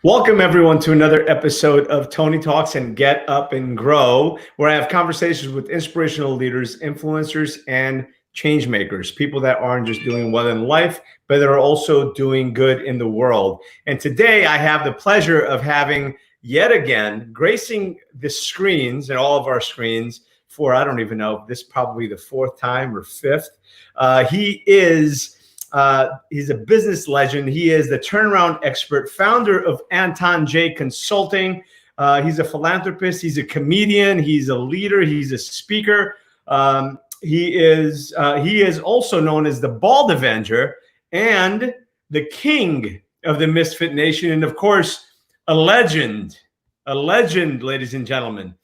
Welcome, everyone, to another episode of Tony Talks and Get Up and Grow, where I have conversations with inspirational leaders, influencers, and change makers, people that aren't just doing well in life, but that are also doing good in the world. And today I have the pleasure of having, yet again, gracing the screens and all of our screens for, I don't even know, this is probably the fourth time or fifth. He's a business legend. He is the turnaround expert, founder of Anton Consulting. He's a philanthropist. He's a comedian. He's a leader. He's a speaker. He is also known as the Bald Avenger and the king of the Misfit Nation. And of course, a legend, ladies and gentlemen,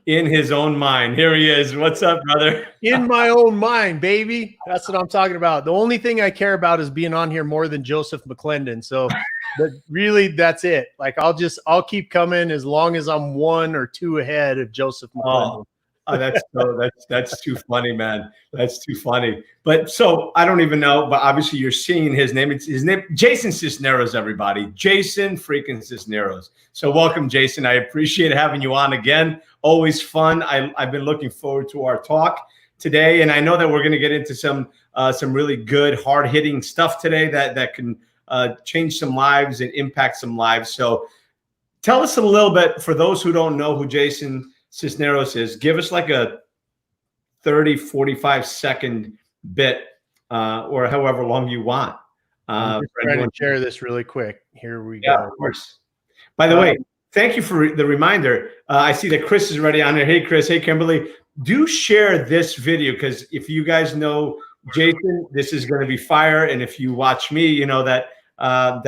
in his own mind. Here he is. What's up, brother? In my own mind, baby. That's what I'm talking about. The only thing I care about is being on here more than Joseph McClendon. So but really, that's it. Like, I'll keep coming as long as I'm 1 or 2 ahead of Joseph McClendon. That's too funny, man. That's too funny. But so I don't even know, but obviously you're seeing his name. It's his name, Jason Sisneros, everybody. Jason freaking Sisneros. So welcome, Jason. I appreciate having you on again. Always fun. I've been looking forward to our talk today, and I know that we're going to get into some really good, hard-hitting stuff today that can change some lives and impact some lives. So tell us a little bit, for those who don't know who Jason Sisneros is, give us like a 30, 45 second bit or however long you want. I'm just trying to share this really quick. Here we go. Of course. By the way, thank you for the reminder. I see that Chris is already on there. Hey, Chris. Hey, Kimberly. Do share this video, because if you guys know Jason, this is going to be fire. And if you watch me, you know that I'm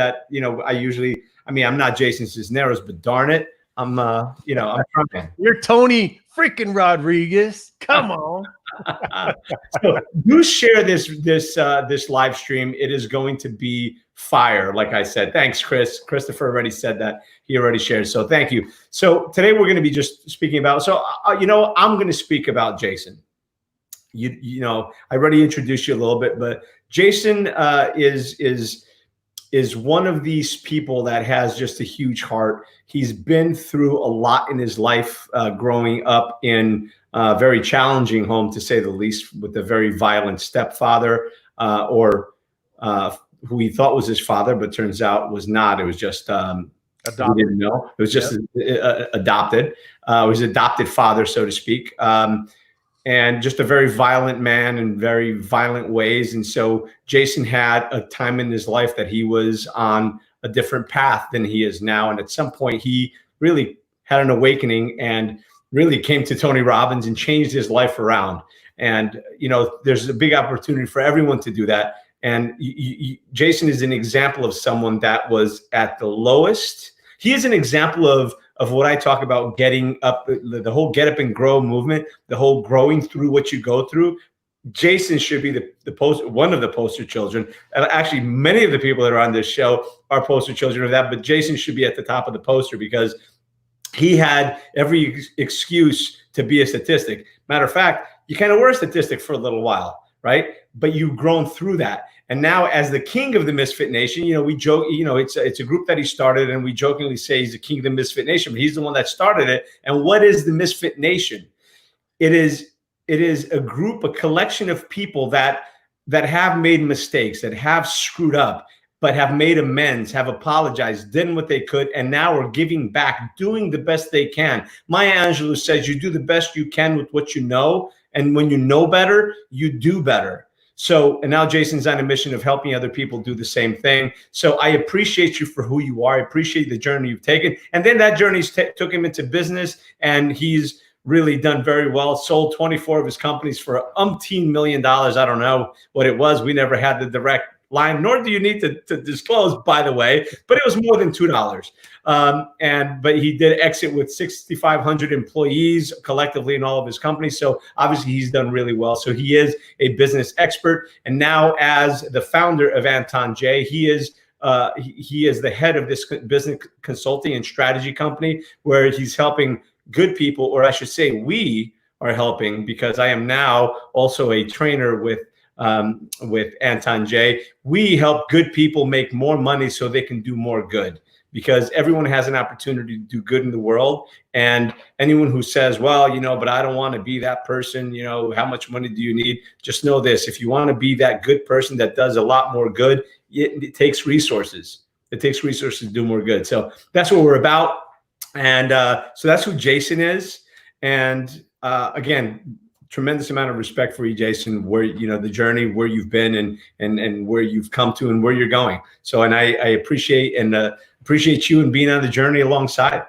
not Jason Cisneros, but darn it, I'm trying. You're Tony freaking Rodriguez. Come on. So do share this live stream. It is going to be fire, like I said. Thanks, Chris. Christopher already said that. He already shared. So thank you. So today we're going to be just speaking about. So I'm going to speak about Jason. You know, I already introduced you a little bit, but Jason is one of these people that has just a huge heart. He's been through a lot in his life, growing up in a very challenging home, to say the least, with a very violent stepfather, who he thought was his father, but turns out was not. It was just adopted. He didn't know. It was just adopted. It was adopted father, so to speak. And just a very violent man in very violent ways. And so Jason had a time in his life that he was on a different path than he is now. And at some point he really had an awakening and really came to Tony Robbins and changed his life around. And, there's a big opportunity for everyone to do that. And Jason is an example of someone that was at the lowest. He is an example of what I talk about, getting up, the whole Get Up and Grow movement, the whole growing through what you go through. Jason should be one of the poster children. And actually, many of the people that are on this show are poster children of that, but Jason should be at the top of the poster because he had every excuse to be a statistic. Matter of fact, you kind of were a statistic for a little while, right? But you've grown through that. And now, as the king of the Misfit Nation, we joke, it's a group that he started, and we jokingly say he's the king of the Misfit Nation, but he's the one that started it. And what is the Misfit Nation? It is a group, a collection of people that have made mistakes, that have screwed up, but have made amends, have apologized, done what they could, and now are giving back, doing the best they can. Maya Angelou says you do the best you can with what you know, and when you know better, you do better. So, and now Jason's on a mission of helping other people do the same thing. So I appreciate you for who you are. I appreciate the journey you've taken. And then that journey took him into business, and he's really done very well. Sold 24 of his companies for umpteen $1 million. I don't know what it was. We never had the direct line, nor do you need to disclose, by the way, but it was more than $2. But he did exit with 6,500 employees collectively in all of his companies. So obviously he's done really well. So he is a business expert. And now, as the founder of Anton he is the head of this business consulting and strategy company, where he's helping good people, or I should say we are helping, because I am now also a trainer with with Anton J. We help good people make more money so they can do more good, because everyone has an opportunity to do good in the world. And anyone who says, well, but I don't want to be that person, how much money do you need? Just know this: if you want to be that good person that does a lot more good, it takes resources. It takes resources to do more good. So that's what we're about. And so that's who Jason is. And again, tremendous amount of respect for you, Jason, where, the journey, where you've been and where you've come to and where you're going. So, and I appreciate you and being on the journey alongside.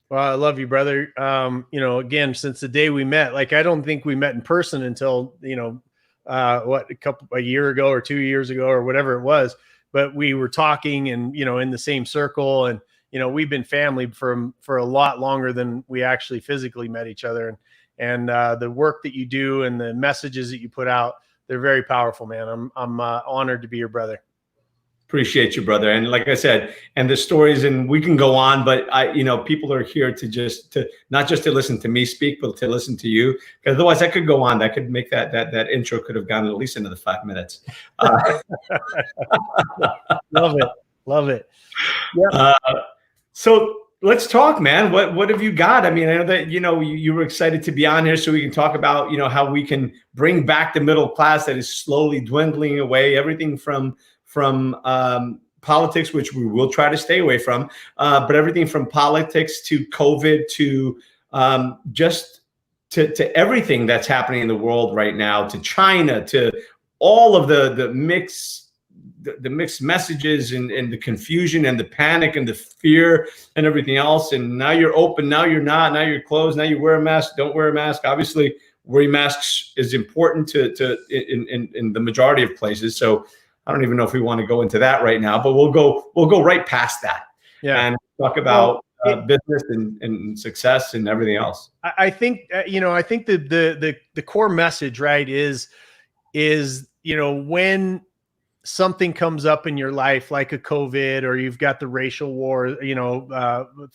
Well, I love you, brother. Again, since the day we met, like, I don't think we met in person until, a year ago or 2 years ago or whatever it was, but we were talking and, in the same circle, and, we've been family for a lot longer than we actually physically met each other. And the work that you do and the messages that you put out, they're very powerful, man. I'm honored to be your brother. Appreciate you, brother. And like I said, and the stories, and we can go on, but people are here to not just to listen to me speak, but to listen to you, because otherwise I could go on. That could make that intro could have gone at least into the 5 minutes. Love it. Yeah. So let's talk, man. What have you got? I mean, I know that, you were excited to be on here so we can talk about, how we can bring back the middle class that is slowly dwindling away, everything from politics, which we will try to stay away from, but everything from politics to COVID to just to everything that's happening in the world right now, to China, to all of the mixed messages and the confusion and the panic and the fear and everything else. And now you're open, now you're not, now you're closed, now you wear a mask, don't wear a mask. Obviously, wearing masks is important in the majority of places. So I don't even know if we want to go into that right now, but we'll go right past that. Yeah, and talk about business and success and everything else. I think the core message, right, is when something comes up in your life, like a COVID, or you've got the racial war,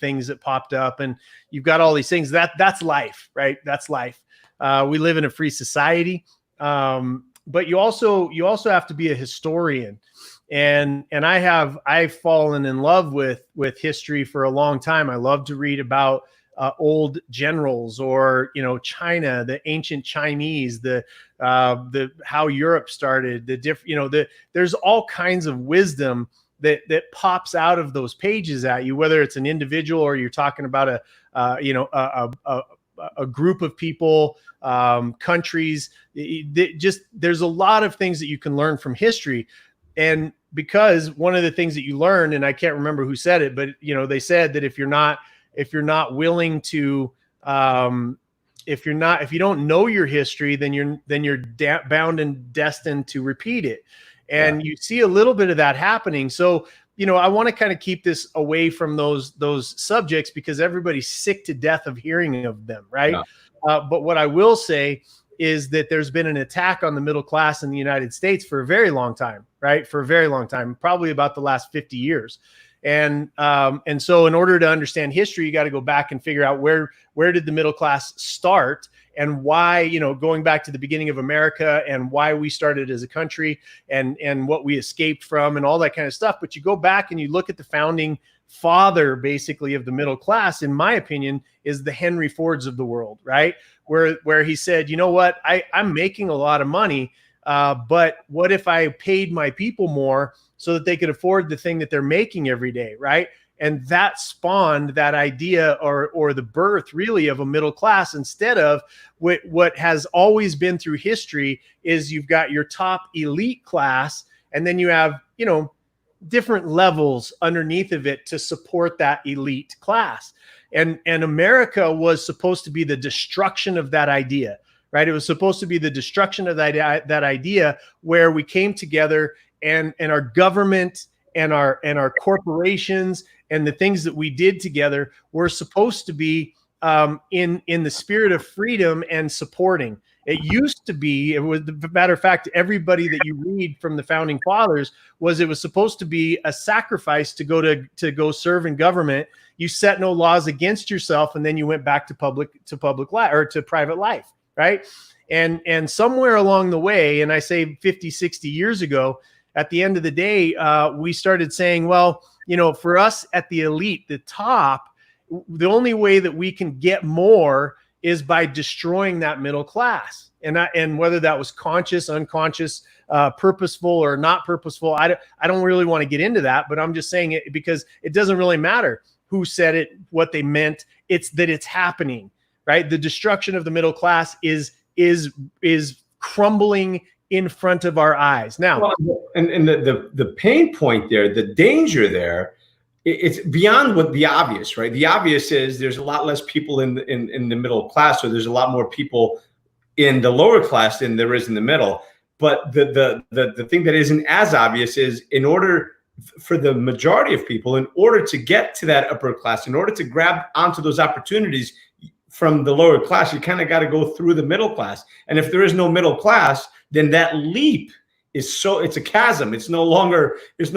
things that popped up, and you've got all these things, that's life, right? That's life. We live in a free society. But you also have to be a historian. And I've fallen in love with history for a long time. I love to read about old generals, or China, the ancient Chinese, the how Europe started, there's all kinds of wisdom that pops out of those pages at you, whether it's an individual or you're talking about a group of people, countries. There's a lot of things that you can learn from history. And because one of the things that you learn, and I can't remember who said it, but they said that if you don't know your history, then you're bound and destined to repeat it. And you see a little bit of that happening. So, I want to kind of keep this away from those subjects, because everybody's sick to death of hearing of them, right? Yeah. But what I will say is that there's been an attack on the middle class in the United States for a very long time, right? For a very long time, probably about the last 50 years. And so in order to understand history, you got to go back and figure out where did the middle class start, and why, going back to the beginning of America, and why we started as a country, and what we escaped from, and all that kind of stuff. But you go back and you look at the founding father, basically, of the middle class, in my opinion, is the Henry Fords of the world, right? Where he said, you know what, I'm making a lot of money, but what if I paid my people more so that they could afford the thing that they're making every day, right? And that spawned that idea, or the birth, really, of a middle class, instead of what has always been through history is you've got your top elite class, and then you have, different levels underneath of it to support that elite class. And America was supposed to be the destruction of that idea, right? It was supposed to be the destruction of that idea, where we came together, and our government and our corporations and the things that we did together were supposed to be in the spirit of freedom and supporting. It used to be, it was, the matter of fact, everybody that you read from the founding fathers it was supposed to be a sacrifice to go serve in government. You set no laws against yourself, and then you went back to public life, or to private life, right? And somewhere along the way, and I say 50, 60 years ago, at the end of the day, we started saying, well, for us at the elite, the top, the only way that we can get more is by destroying that middle class. And whether that was conscious, unconscious, purposeful or not purposeful, I don't really want to get into that, but I'm just saying it because it doesn't really matter who said it, what they meant. It's that it's happening, right? The destruction of the middle class is crumbling in front of our eyes now. Well, and the pain point there, the danger there, it's beyond what the obvious, right? The obvious is there's a lot less people in the middle class, so there's a lot more people in the lower class than there is in the middle. But the thing that isn't as obvious is, in order for the majority of people, in order to get to that upper class, in order to grab onto those opportunities from the lower class, you kind of got to go through the middle class. And if there is no middle class, then that leap is it's a chasm. It's no longer just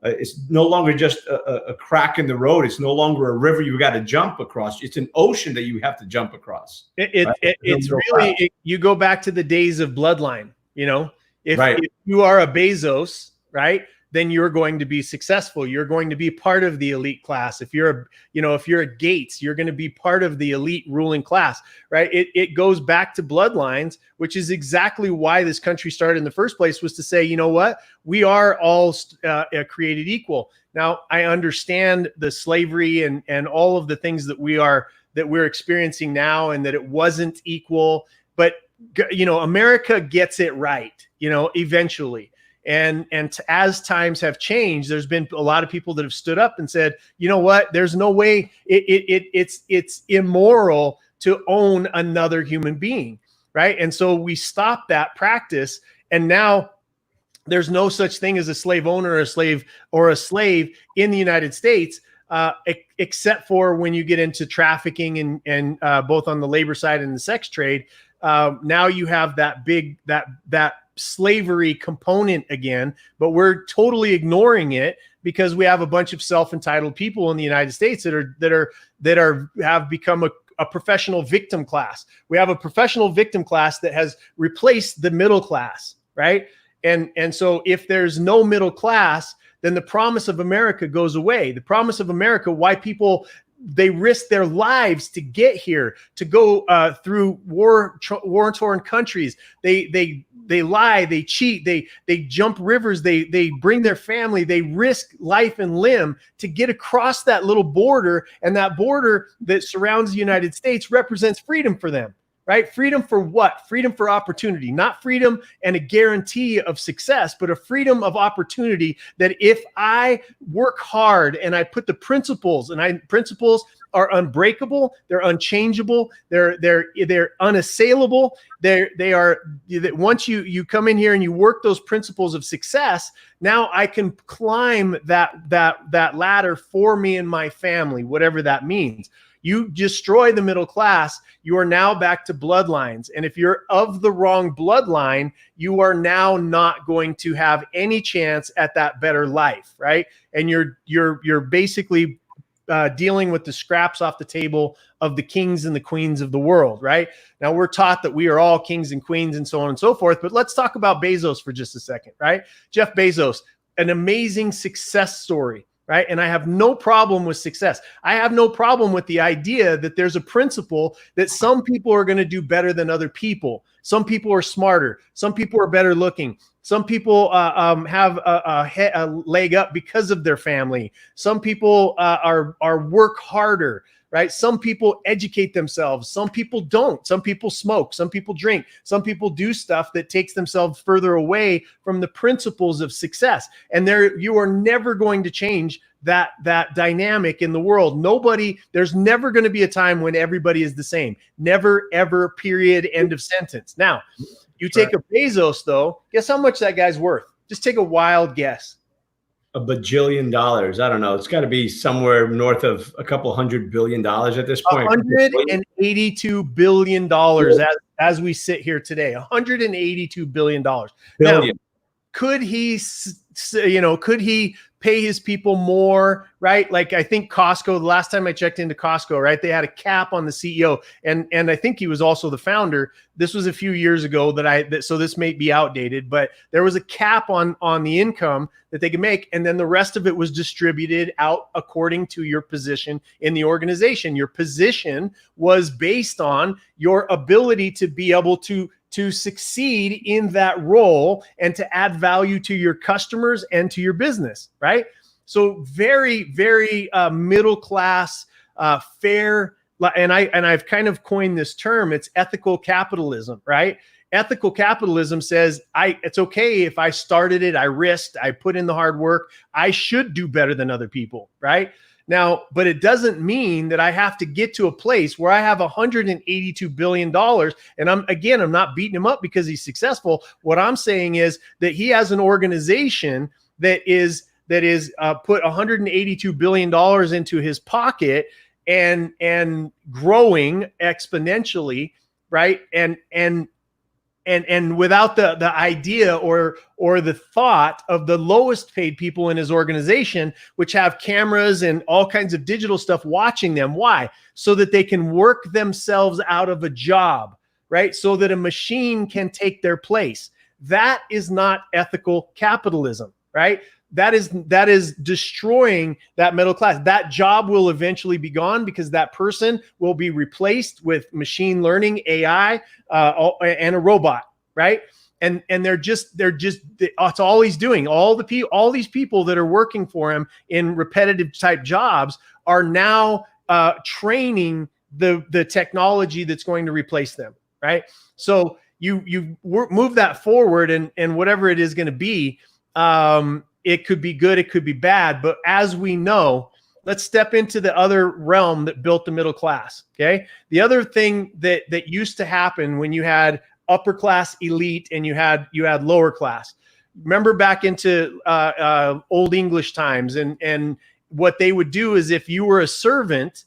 it's no longer just a crack in the road. It's no longer a river you got to jump across. It's an ocean that you have to jump across. It's really, you go back to the days of bloodline. If you are a Bezos, right, then you're going to be successful. You're going to be part of the elite class. If you're a Gates, you're going to be part of the elite ruling class, right? It goes back to bloodlines, which is exactly why this country started in the first place, was to say, you know what, we are all created equal. Now, I understand the slavery and all of the things that we're experiencing now, and that it wasn't equal, but America gets it right, eventually. And as times have changed, there's been a lot of people that have stood up and said, you know what, there's no way, it's immoral to own another human being, right? And so we stopped that practice, and now there's no such thing as a slave owner or a slave in the United States, except for when you get into trafficking and both on the labor side and the sex trade. Now you have that slavery component again, but we're totally ignoring it because we have a bunch of self-entitled people in the United States that have become a professional victim class. We have a professional victim class that has replaced the middle class, right? And so if there's no middle class, then the promise of America goes away. The promise of America, why people, they risk their lives to get here, to go through war-torn countries. They lie, they cheat, they jump rivers, they bring their family, they risk life and limb to get across that little border. And that border that surrounds the United States represents freedom for them, right? Freedom for what? Freedom for opportunity, not freedom and a guarantee of success, but a freedom of opportunity that if I work hard and I put the principles, and principles are unbreakable, they're unchangeable, they're unassailable. They are, once you come in here and you work those principles of success, now I can climb that ladder for me and my family, whatever that means. You destroy the middle class, you are now back to bloodlines. And if you're of the wrong bloodline, you are now not going to have any chance at that better life, right? And you're basically dealing with the scraps off the table of the kings and the queens of the world, right? Now, we're taught that we are all kings and queens and so on and so forth, but let's talk about Bezos for just a second, right? Jeff Bezos, an amazing success story, right? And I have no problem with success. I have no problem with the idea that there's a principle that some people are going to do better than other people. Some people are smarter. Some people are better looking. Some people have a leg up because of their family. Some people are work harder, right? Some people educate themselves. Some people don't. Some people smoke. Some people drink. Some people do stuff that takes themselves further away from the principles of success. And you are never going to change that dynamic in the world. There's never going to be a time when everybody is the same. Never, ever, period, end of sentence. Now, you take a Bezos, though, guess how much that guy's worth? Just take a wild guess. $1 bajillion. I don't know. It's got to be somewhere north of a couple $100 billion at this point. $182 billion as we sit here today. $182 billion. Now, could he could he pay his people more, right? Like I think Costco, the last time I checked into Costco, right, they had a cap on the CEO, and I think he was also the founder. This was a few years ago so this may be outdated, but there was a cap on the income that they could make, and then the rest of it was distributed out according to your position in the organization. Your position was based on your ability to be able to succeed in that role and to add value to your customers and to your business, right? So very, very middle class, fair, and I've kind of coined this term. It's ethical capitalism, right? Ethical capitalism says it's okay if I started it, I risked, I put in the hard work, I should do better than other people, right? Now, but it doesn't mean that I have to get to a place where I have $182 billion. And I'm not beating him up because he's successful. What I'm saying is that he has an organization that is put $182 billion into his pocket and growing exponentially, right? And without the idea or the thought of the lowest paid people in his organization, which have cameras and all kinds of digital stuff watching them. Why? So that they can work themselves out of a job, right? So that a machine can take their place. That is not ethical capitalism, right? That is destroying that middle class. That job will eventually be gone because that person will be replaced with machine learning, AI, and a robot, right? And that's all he's doing. All these people that are working for him in repetitive type jobs are now training the technology that's going to replace them, right? So you move that forward, and whatever it is going to be. It could be good, it could be bad, but as we know, let's step into the other realm that built the middle class, okay? The other thing that used to happen when you had upper class elite and you had lower class. Remember back into Old English times, and what they would do is if you were a servant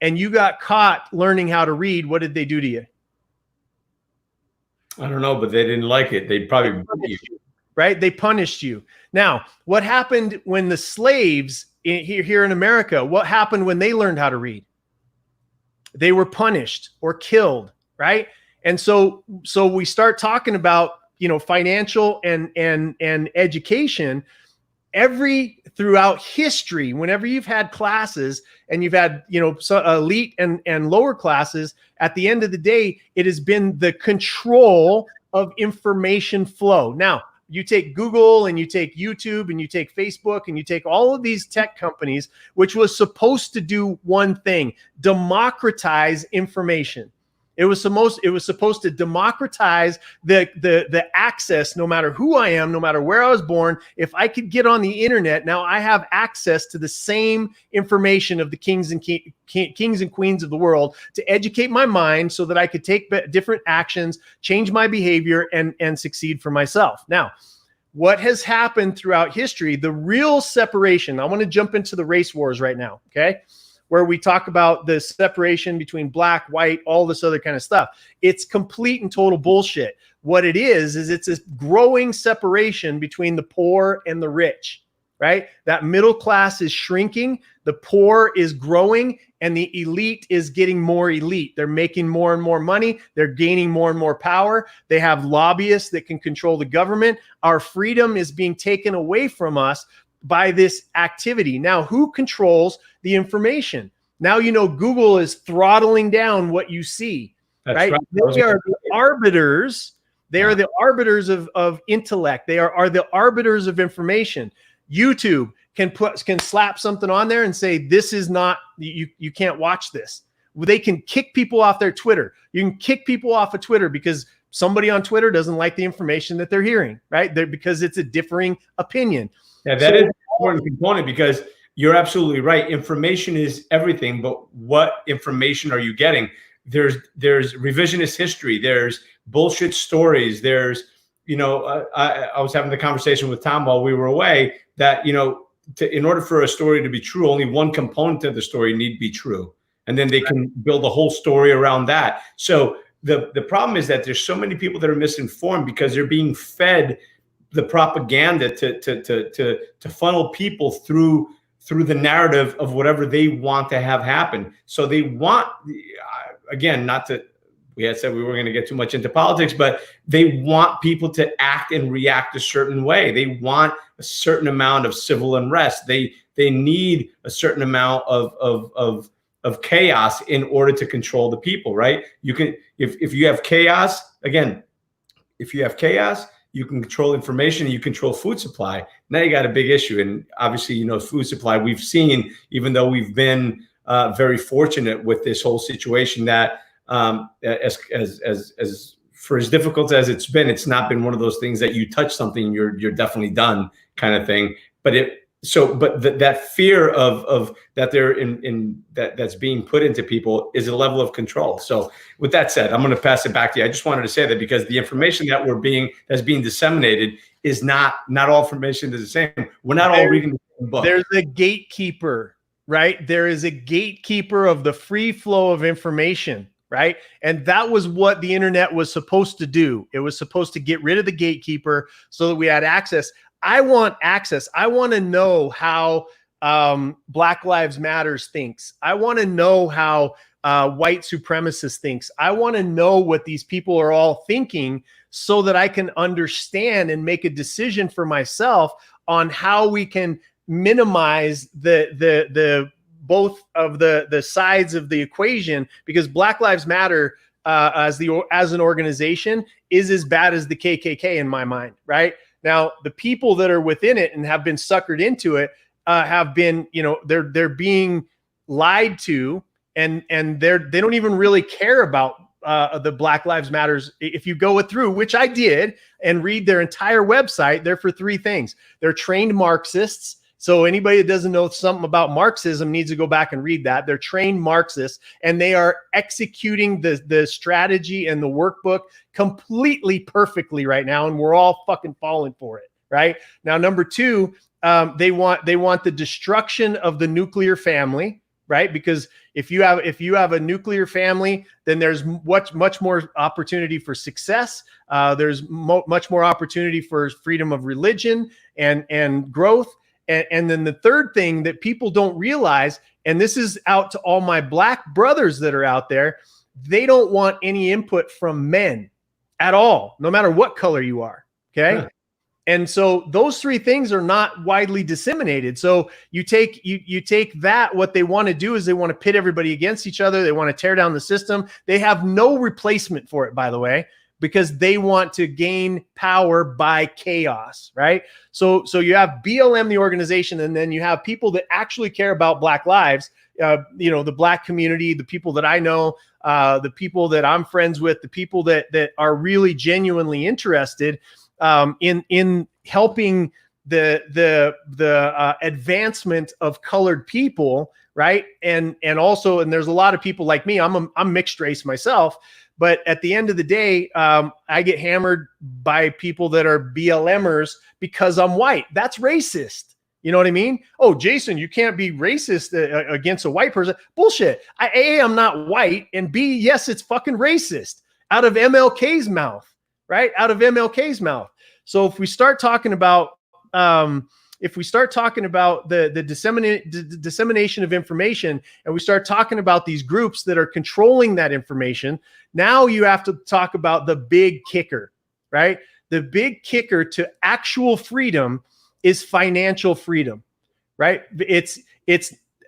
and you got caught learning how to read, what did they do to you? I don't know, but they didn't like it. They'd probably beat you. Right? They punished you. Now, what happened when the slaves here in America, what happened when they learned how to read? They were punished or killed, right? And so we start talking about, financial and education throughout history. Whenever you've had classes and you've had, elite and lower classes, at the end of the day, it has been the control of information flow. Now, you take Google and you take YouTube and you take Facebook and you take all of these tech companies, which was supposed to do one thing: democratize information. It was supposed to democratize the access, no matter who I am, no matter where I was born. If I could get on the internet, now I have access to the same information of the kings and queens of the world to educate my mind so that I could take different actions, change my behavior, and succeed for myself. Now, what has happened throughout history, the real separation, I want to jump into the race wars right now, okay? Where we talk about the separation between black, white, all this other kind of stuff. It's complete and total bullshit. What it is it's a growing separation between the poor and the rich, right? That middle class is shrinking, the poor is growing, and the elite is getting more elite. They're making more and more money. They're gaining more and more power. They have lobbyists that can control the government. Our freedom is being taken away from us by this activity. Now, who controls the information? Now, Google is throttling down what you see, right? They are the arbiters. They are the arbiters of intellect. They are the arbiters of information. YouTube can slap something on there and say, this is not, you can't watch this. They can kick people off their Twitter. You can kick people off of Twitter because somebody on Twitter doesn't like the information that they're hearing, right? Because it's a differing opinion. Yeah, that is an important component, because you're absolutely right. Information is everything, but what information are you getting? There's revisionist history. There's bullshit stories. There's, I was having the conversation with Tom while we were away that, in order for a story to be true, only one component of the story need be true. And then they can build a whole story around that. So the problem is that there's so many people that are misinformed because they're being fed the propaganda to funnel people through the narrative of whatever they want to have happen. So they want, again, not to, we had said we weren't going to get too much into politics, but they want people to act and react a certain way. They want a certain amount of civil unrest. They need a certain amount of chaos in order to control the people, right? You can, if you have chaos, again, if you have chaos, you can control information and you control food supply. Now you got a big issue. And obviously, food supply, we've seen, even though we've been very fortunate with this whole situation, that as for as difficult as it's been, it's not been one of those things that you touch something, you're definitely done kind of thing. But that fear of that they're in that's being put into people is a level of control. So with that said, I'm going to pass it back to you. I just wanted to say that because the information that's being disseminated is not all information is the same. We're not all reading the same book. There's a gatekeeper, right? There is a gatekeeper of the free flow of information, right? And that was what the internet was supposed to do. It was supposed to get rid of the gatekeeper so that we had access. I want access. I want to know how Black Lives Matters thinks. I want to know how white supremacist thinks. I want to know what these people are all thinking so that I can understand and make a decision for myself on how we can minimize the both of the sides of the equation, because Black Lives Matter as an organization is as bad as the KKK in my mind, right? Now, the people that are within it and have been suckered into it have been, they're being lied to, and they don't even really care about the Black Lives Matters. If you go through, which I did, and read their entire website, they're for three things. They're trained Marxists. So anybody that doesn't know something about Marxism needs to go back and read that. They're trained Marxists, and they are executing the strategy and the workbook completely perfectly right now, and we're all fucking falling for it, right? Now, number two, they want the destruction of the nuclear family, right? Because if you have a nuclear family, then there's much more opportunity for success. There's much more opportunity for freedom of religion and growth. And then the third thing that people don't realize, and this is out to all my Black brothers that are out there, they don't want any input from men at all, no matter what color you are. Okay. Huh. And so those three things are not widely disseminated. So you take that, what they want to do is they want to pit everybody against each other. They want to tear down the system. They have no replacement for it, by the way, because they want to gain power by chaos, right? So you have BLM, the organization, and then you have people that actually care about Black lives, the Black community, the people that I know, the people that I'm friends with, the people that are really genuinely interested in helping the advancement of colored people, right? And there's a lot of people like me. I'm mixed race myself. But at the end of the day, I get hammered by people that are BLMers because I'm white. That's racist. You know what I mean? Oh, Jason, you can't be racist against a white person. Bullshit. A, I'm not white. And B, yes, it's fucking racist out of MLK's mouth, right? Out of MLK's mouth. So if we start talking about the dissemination of information, and we start talking about these groups that are controlling that information, now you have to talk about the big kicker, right? The big kicker to actual freedom is financial freedom, right? It's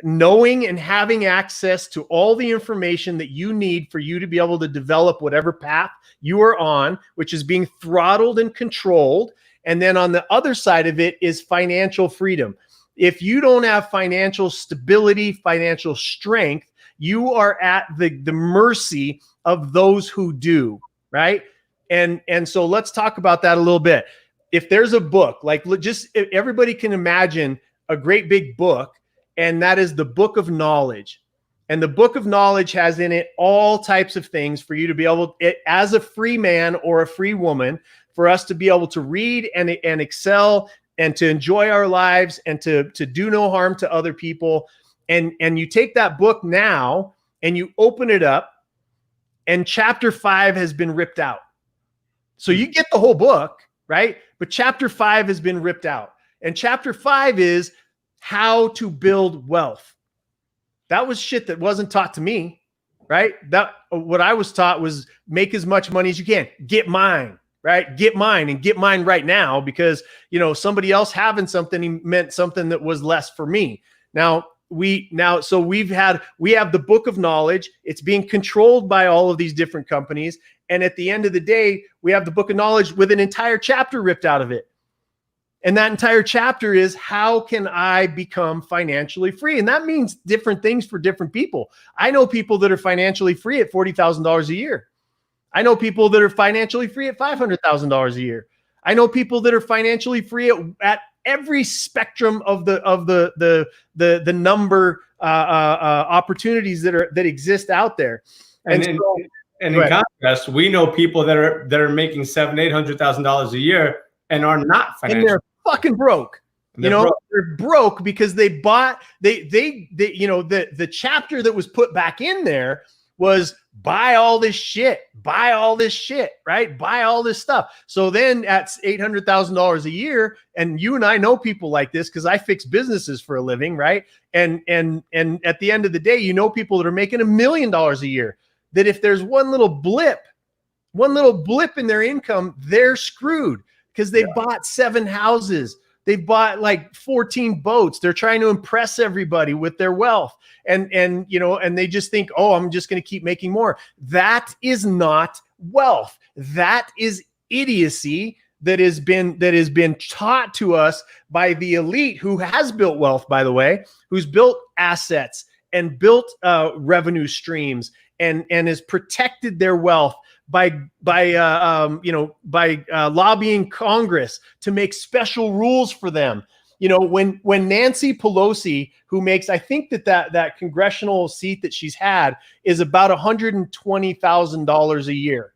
knowing and having access to all the information that you need for you to be able to develop whatever path you are on, which is being throttled and controlled. And then on the other side of it is financial freedom. If you don't have financial stability, financial strength, you are at the mercy of those who do, right? And so let's talk about that a little bit. If there's a book, everybody can imagine a great big book, and that is the book of knowledge. And the book of knowledge has in it all types of things for you to be able, as a free man or a free woman, for us to be able to read and excel and to enjoy our lives and to do no harm to other people. And you take that book now and you open it up, and chapter 5 has been ripped out. So you get the whole book, right? But chapter 5 has been ripped out. And chapter 5 is how to build wealth. That was shit that wasn't taught to me, right? That what I was taught was make as much money as you can. Get mine, right? Get mine and get mine right now, because, you know, somebody else having something meant something that was less for me. We have the book of knowledge. It's being controlled by all of these different companies. And at the end of the day, we have the book of knowledge with an entire chapter ripped out of it. And that entire chapter is, how can I become financially free? And that means different things for different people. I know people that are financially free at $40,000 a year. I know people that are financially free at $500,000 a year. I know people that are financially free at every spectrum of the number opportunities that exist out there. And in contrast, we know people that are making $700,000-800,000 a year and are not financially. And they're fucking broke. They're broke because they bought the chapter that was put back in there was buy all this shit, right? Buy all this stuff. So then at $800,000 a year, and you and I know people like this because I fix businesses for a living, right? And at the end of the day, you know people that are making $1 million a year, that if there's one little blip in their income, they're screwed because they bought 7 houses. They've bought like 14 boats. They're trying to impress everybody with their wealth. And they just think, oh, I'm just going to keep making more. That is not wealth. That is idiocy that has been taught to us by the elite, who has built wealth, by the way, who's built assets and built revenue streams and has protected their wealth by lobbying Congress to make special rules for them. You know, when Nancy Pelosi, who makes, I think that congressional seat that she's had is about $120,000 a year.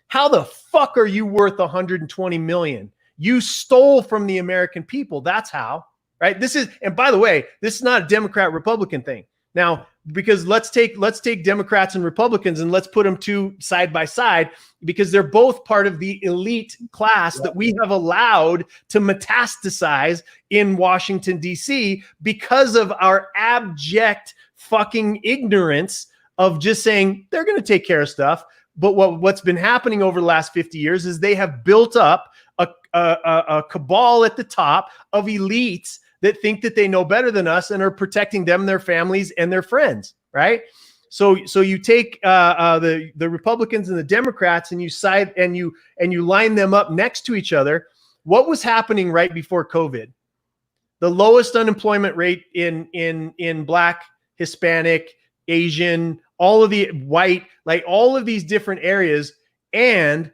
How the fuck are you worth $120 million? You stole from the American people. That's how, right? And by the way, this is not a Democrat Republican thing. Now, because let's take Democrats and Republicans and let's put them two side by side, because they're both part of the elite class that we have allowed to metastasize in Washington, D.C. because of our abject fucking ignorance of just saying they're going to take care of stuff. But what's been happening over the last 50 years is they have built up a cabal at the top of elites that think that they know better than us and are protecting them, their families, and their friends, right? So you take the Republicans and the Democrats and you side and you line them up next to each other. What was happening right before COVID? The lowest unemployment rate in Black, Hispanic, Asian, all of the white, like all of these different areas, and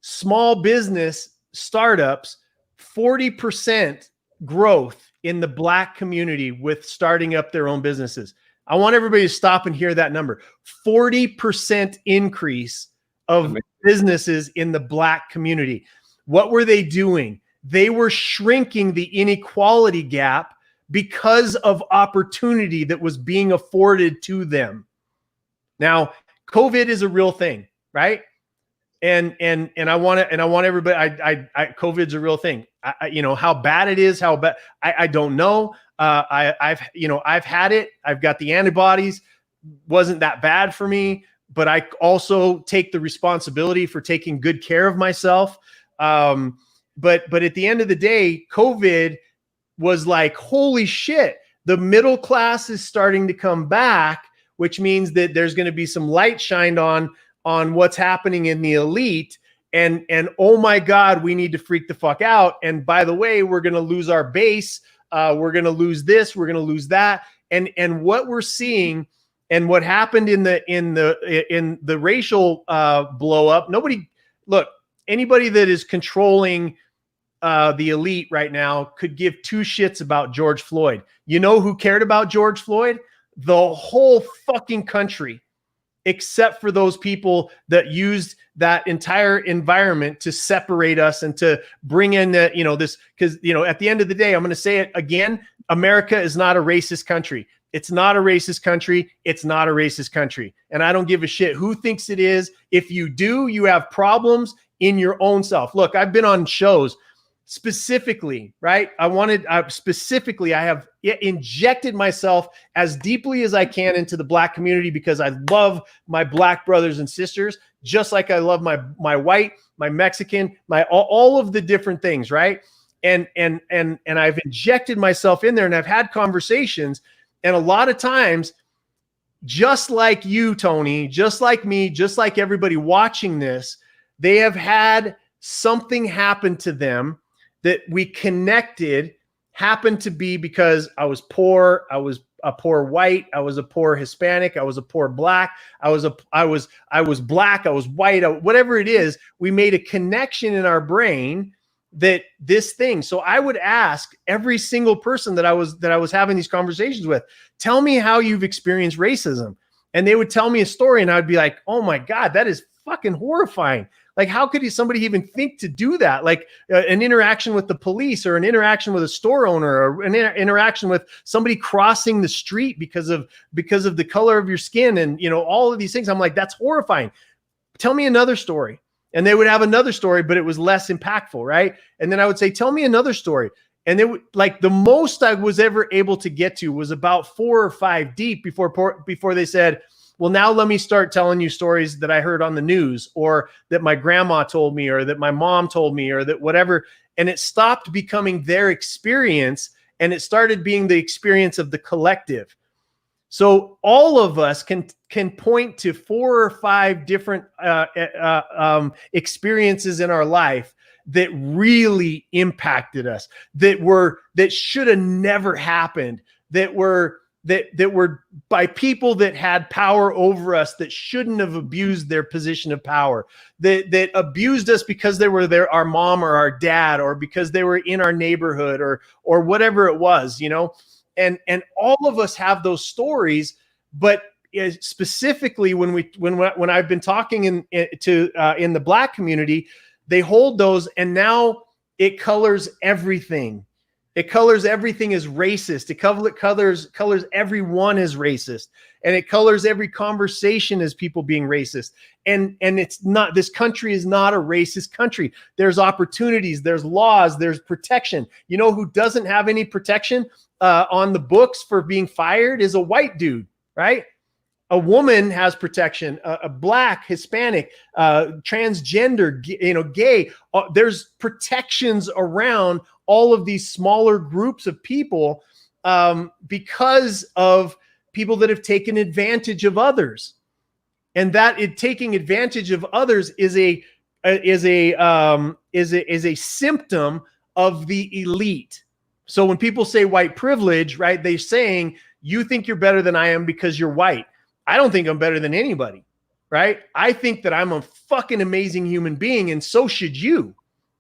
small business startups, 40% growth in the Black community with starting up their own businesses. I want everybody to stop and hear that number. 40% increase of businesses in the Black community. What were they doing? They were shrinking the inequality gap because of opportunity that was being afforded to them. Now, COVID is a real thing, right? And I want everybody. COVID's a real thing. How bad it is, how bad I don't know. I've had it. I've got the antibodies. Wasn't that bad for me, but I also take the responsibility for taking good care of myself. But at the end of the day, COVID was like, holy shit, the middle class is starting to come back, which means that there's going to be some light shined on what's happening in the elite. And oh my God, we need to freak the fuck out. And by the way, we're going to lose our base. We're going to lose this. We're going to lose that. And what we're seeing and what happened in the racial blow up. Anybody that is controlling the elite right now could give two shits about George Floyd. You know who cared about George Floyd? The whole fucking country, except for those people that used that entire environment to separate us and to bring in this, because, at the end of the day, I'm going to say it again. America is not a racist country. It's not a racist country. It's not a racist country. And I don't give a shit who thinks it is. If you do, you have problems in your own self. Look, I've been on shows specifically, right? I have injected myself as deeply as I can into the Black community because I love my Black brothers and sisters, just like I love my white, my Mexican, all of the different things, right? And I've injected myself in there, and I've had conversations, and a lot of times, just like you, Tony, just like me, just like everybody watching this, they have had something happen to them that we connected, happened to be because I was poor, I was a poor white, I was a poor Hispanic, I was a poor Black, I was Black, I was white, whatever it is, we made a connection in our brain that this thing. So I would ask every single person that I was having these conversations with, tell me how you've experienced racism. And they would tell me a story, and I'd be like, oh my God, that is fucking horrifying. Like, how could somebody even think to do that? Like an interaction with the police, or an interaction with a store owner, or an interaction with somebody crossing the street because of the color of your skin, and all of these things. I'm like, that's horrifying. Tell me another story. And they would have another story, but it was less impactful, right? And then I would say, tell me another story. And they would, like, the most I was ever able to get to was about 4 or 5 deep before they said, well, now let me start telling you stories that I heard on the news, or that my grandma told me, or that my mom told me, or that whatever. And it stopped becoming their experience, and it started being the experience of the collective. So all of us can point to 4 or 5 different experiences in our life that really impacted us, that should have never happened, that were by people that had power over us, that shouldn't have abused their position of power, that abused us because they were our mom or our dad, or because they were in our neighborhood, or whatever it was, And all of us have those stories, but specifically when I've been talking in the Black community, they hold those, and now it colors everything. It colors everything as racist. It colors everyone as racist, and it colors every conversation as people being racist. And it's not, this country is not a racist country. There's opportunities, there's laws, there's protection. You know who doesn't have any protection on the books for being fired is a white dude, right? A woman has protection, a Black, Hispanic, transgender, gay. There's protections around all of these smaller groups of people because of people that have taken advantage of others, and taking advantage of others is a symptom of the elite. So when people say white privilege, right, they're saying you think you're better than I am because you're white. I don't think I'm better than anybody, right? I think that I'm a fucking amazing human being, and so should you,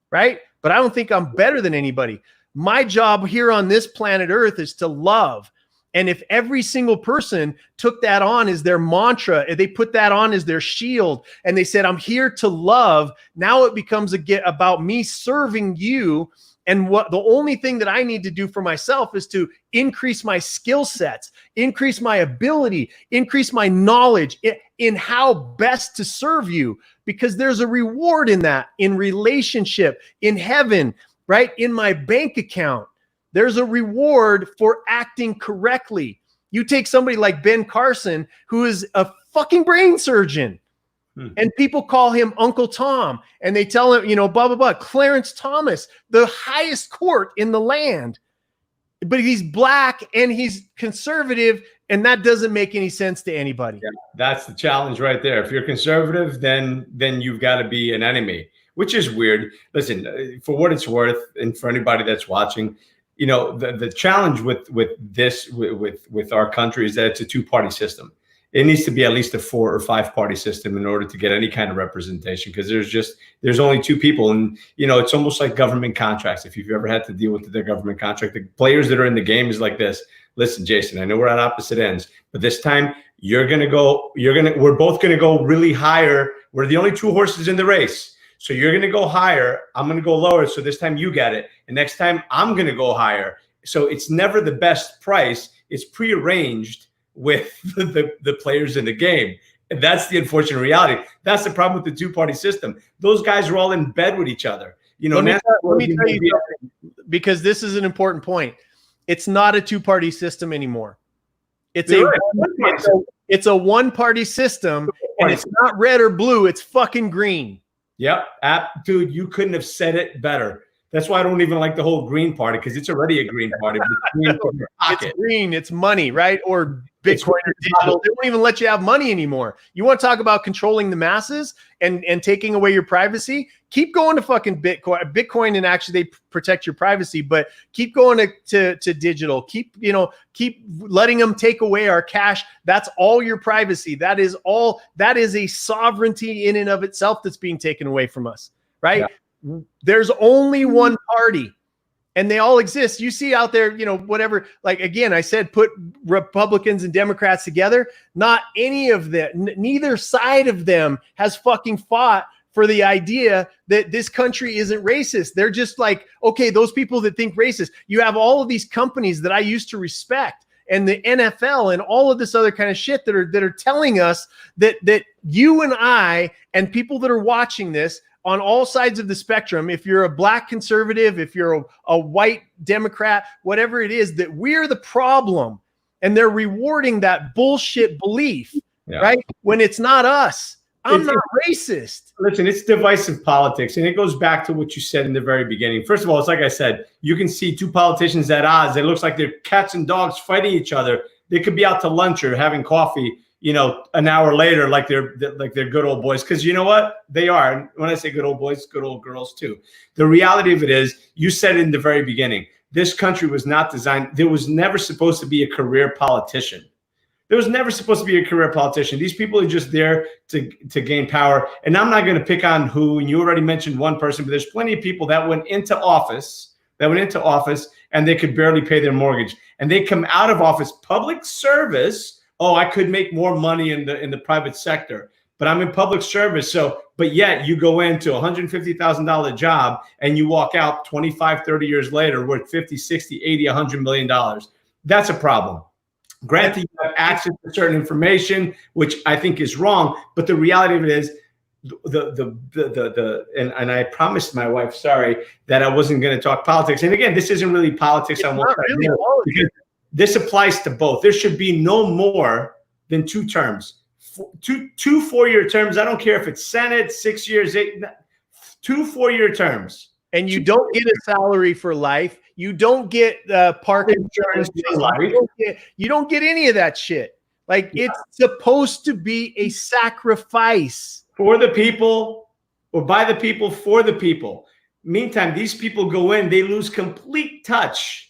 right? But I don't think I'm better than anybody. My job here on this planet Earth is to love. And if every single person took that on as their mantra, if they put that on as their shield, and they said, I'm here to love, now it becomes about me serving you. And what the only thing that I need to do for myself is to increase my skill sets, increase my ability, increase my knowledge in how best to serve you, because there's a reward in that, in relationship, in heaven, right? In my bank account, there's a reward for acting correctly. You take somebody like Ben Carson, who is a fucking brain surgeon. And people call him Uncle Tom, and they tell him, blah, blah, blah. Clarence Thomas, the highest court in the land, but he's Black and he's conservative, and that doesn't make any sense to anybody. Yeah, that's the challenge right there. If you're conservative, then you've got to be an enemy, which is weird. Listen, for what it's worth, and for anybody that's watching, the challenge with our country is that it's a 2-party system. It needs to be at least a 4 or 5 party system in order to get any kind of representation, because there's only 2 people. And, it's almost like government contracts. If you've ever had to deal with the government contract, the players that are in the game is like this. Listen, Jason, I know we're at opposite ends, but this time we're both going to go really higher. We're the only 2 horses in the race. So you're going to go higher. I'm going to go lower. So this time you get it. And next time I'm going to go higher. So it's never the best price. It's prearranged with the players in the game. And that's the unfortunate reality. That's the problem with the two-party system. Those guys are all in bed with each other. You know, let me tell you something, because this is an important point. It's not a two-party system anymore. It's a one-party system, and it's not red or blue. It's fucking green. Yep. Dude, you couldn't have said it better. That's why I don't even like the whole green party, because it's already a green party. It's green. It's money, right? Or Bitcoin or digital. They won't even let you have money anymore. You want to talk about controlling the masses and taking away your privacy? Keep going to fucking Bitcoin, and actually they protect your privacy, but keep going to digital. Keep letting them take away our cash. That's all your privacy. That is a sovereignty in and of itself that's being taken away from us, right? Yeah. There's only one party, and they all exist. You see out there, whatever, like, again, I said, put Republicans and Democrats together. Not any of them, neither side of them has fucking fought for the idea that this country isn't racist. They're just like, okay, those people that think racist. You have all of these companies that I used to respect, and the NFL and all of this other kind of shit that are telling us that you and I and people that are watching this on all sides of the spectrum, if you're a black conservative, if you're a white Democrat, whatever it is, that we're the problem, and they're rewarding that bullshit belief, right? When it's not us. I'm not racist. Listen, it's divisive politics, and it goes back to what you said in the very beginning. First of all, it's like I said, you can see two politicians at odds. It looks like they're cats and dogs fighting each other. They could be out to lunch or having coffee, an hour later, like they're good old boys. Because you know what? They are. And when I say good old boys, good old girls too. The reality of it is, you said it in the very beginning, this country was not designed. There was never supposed to be a career politician. There was never supposed to be a career politician. These people are just there to gain power. And I'm not going to pick on who, and you already mentioned one person, but there's plenty of people that went into office, and they could barely pay their mortgage. And they come out of office, public service. Oh, I could make more money in the private sector, but I'm in public service. So, but yet you go into a $150,000 job and you walk out 25, 30 years later worth 50, 60, 80, $100 million. That's a problem. Granted, you have access to certain information, which I think is wrong, but the reality of it is, and I promised my wife, sorry, that I wasn't going to talk politics. And again, this isn't really politics. It's not really politics. This applies to both. There should be no more than 2 terms. Two 4-year terms. I don't care if it's Senate, 6 years, 2 4-year terms. And you don't get a salary for life. You don't get park insurance for life. You don't get any of that shit. Like, it's supposed to be a sacrifice. For the people, or by the people, for the people. Meantime, these people go in, they lose complete touch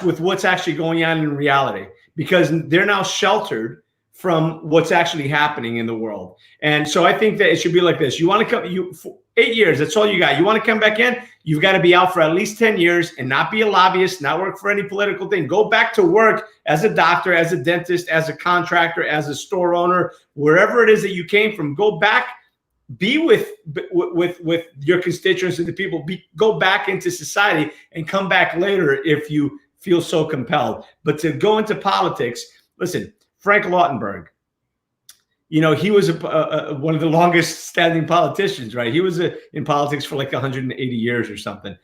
with what's actually going on in reality, because they're now sheltered from what's actually happening in the world. And so I think that it should be like this. You want to come, for 8 years, that's all you got. You want to come back in, you've got to be out for at least 10 years and not be a lobbyist, not work for any political thing. Go back to work as a doctor, as a dentist, as a contractor, as a store owner, wherever it is that you came from. Go back, be with your constituents and the people. Go back into society and come back later if you feel so compelled. But to go into politics, listen, Frank Lautenberg, he was one of the longest standing politicians, right? He was in politics for like 180 years or something.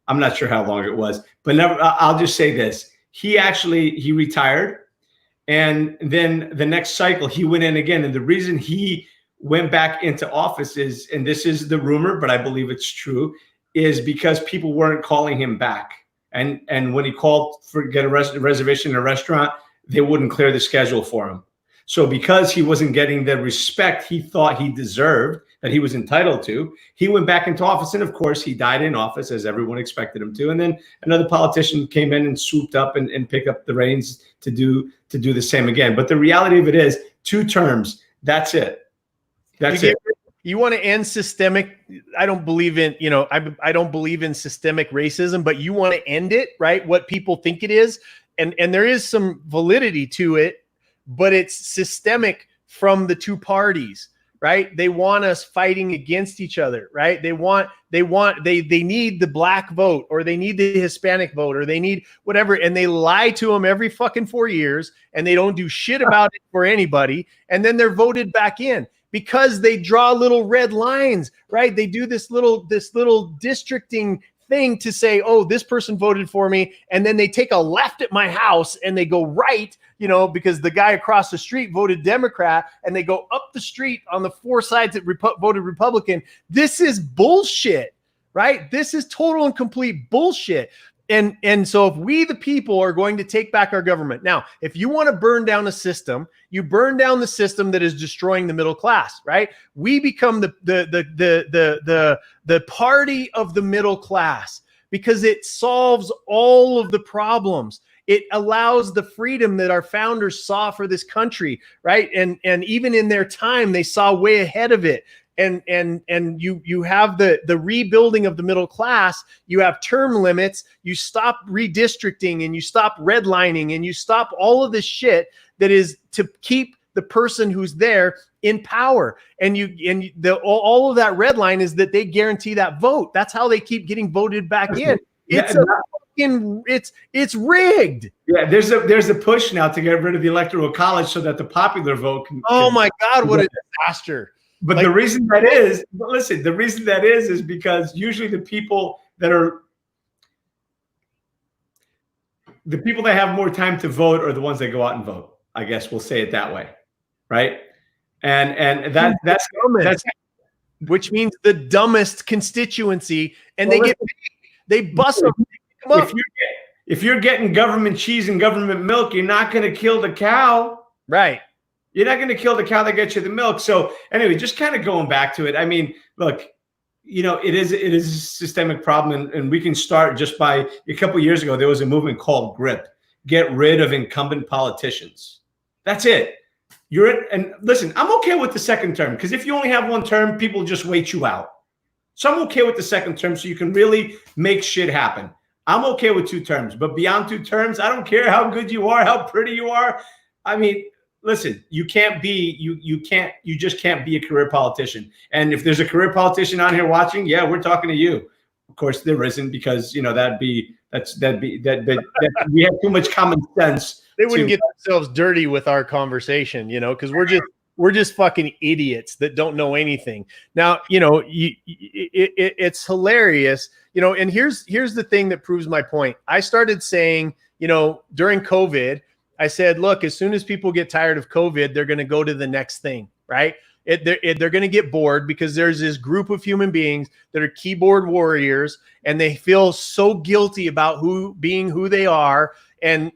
I'm not sure how long it was, but I'll just say this. He retired, and then the next cycle he went in again. And the reason he went back into office is, and this is the rumor, but I believe it's true, is because people weren't calling him back. And when he called for get a reservation in a restaurant, they wouldn't clear the schedule for him. So because he wasn't getting the respect he thought he deserved, that he was entitled to, he went back into office. And of course, he died in office, as everyone expected him to. And then another politician came in and swooped up and picked up the reins to do the same again. But the reality of it is, 2 terms. That's it. That's it. You want to end systemic. I don't believe in, I don't believe in systemic racism, but you want to end it, right? What people think it is. And there is some validity to it, but it's systemic from the 2 parties. right? They want us fighting against each other, right? They need the black vote, or they need the Hispanic vote, or they need whatever. And they lie to them every fucking 4 years, and they don't do shit about it for anybody. And then they're voted back in because they draw little red lines, right? They do this little districting thing to say, oh, this person voted for me. And then they take a left at my house and they go right, because the guy across the street voted Democrat, and they go up the street on the 4 sides that voted Republican. This is bullshit, right? This is total and complete bullshit. And so if we, the people, are going to take back our government. Now, if you want to burn down a system, you burn down the system that is destroying the middle class, right? We become the party of the middle class because it solves all of the problems. It allows the freedom that our founders saw for this country, right? And even in their time, they saw way ahead of it. And you have the rebuilding of the middle class. You have term limits. You stop redistricting, and you stop redlining, and you stop all of this shit that is to keep the person who's there in power. And all of that red line is that they guarantee that vote. That's how they keep getting voted back in. It's rigged. Yeah, there's a push now to get rid of the electoral college so that the popular vote can. Oh my God, what a disaster! But the reason that is, the reason that is because usually the people that have more time to vote are the ones that go out and vote. I guess we'll say it that way, right? And that's which means the dumbest constituency, and they bust them. If you're getting government cheese and government milk, you're not going to kill the cow, right? You're not going to kill the cow that gets you the milk. So anyway, just kind of going back to it. I mean, look, it is a systemic problem, and we can start just by a couple of years ago. There was a movement called GRIP, get rid of incumbent politicians. That's it. And listen, I'm okay with the second term, because if you only have one term, people just wait you out. So I'm okay with the second term, so you can really make shit happen. I'm okay with 2 terms, but beyond 2 terms, I don't care how good you are, how pretty you are. I mean, listen, you just can't be a career politician. And if there's a career politician on here watching, yeah, we're talking to you. Of course there isn't, because we have too much common sense. They wouldn't get themselves dirty with our conversation, because we're just fucking idiots that don't know anything. Now, it's hilarious, and here's the thing that proves my point. I started saying, during COVID, I said, look, as soon as people get tired of COVID, they're going to go to the next thing, right? They're going to get bored, because there's this group of human beings that are keyboard warriors, and they feel so guilty about who they are, and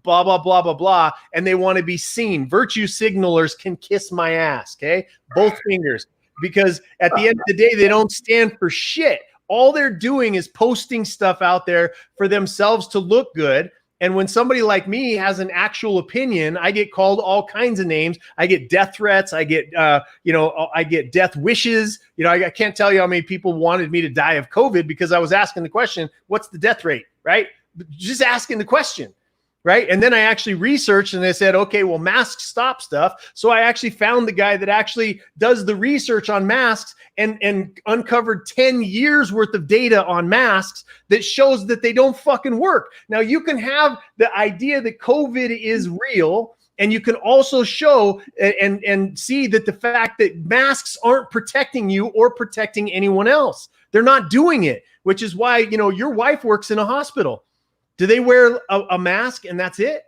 blah, blah, blah, blah, blah. And they want to be seen. Virtue signalers can kiss my ass. Okay. Both fingers, because at the end of the day, they don't stand for shit. All they're doing is posting stuff out there for themselves to look good. And when somebody like me has an actual opinion, I get called all kinds of names. I get death threats. I get, I get death wishes. I can't tell you how many people wanted me to die of COVID because I was asking the question, what's the death rate? Right? Just asking the question. Right. And then I actually researched, and I said, okay, well, masks stop stuff. So I actually found the guy that actually does the research on masks and uncovered 10 years worth of data on masks that shows that they don't fucking work. Now, you can have the idea that COVID is real, and you can also show and see that the fact that masks aren't protecting you or protecting anyone else. They're not doing it, which is why, your wife works in a hospital. Do they wear a mask and that's it?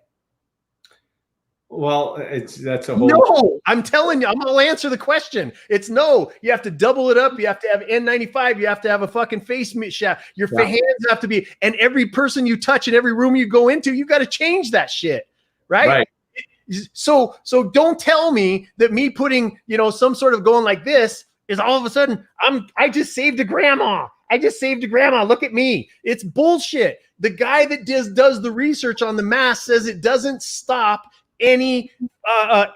Well, that's a whole. No, I'm telling you, I'll answer the question. It's no. You have to double it up. You have to have N95. You have to have a fucking face shot. Your hands have to be, and every person you touch in every room you go into, you got to change that shit, right? So don't tell me that me putting, some sort of going like this is all of a sudden I just saved a grandma. I just saved a grandma. Look at me. It's bullshit. The guy that does the research on the mask says it doesn't stop any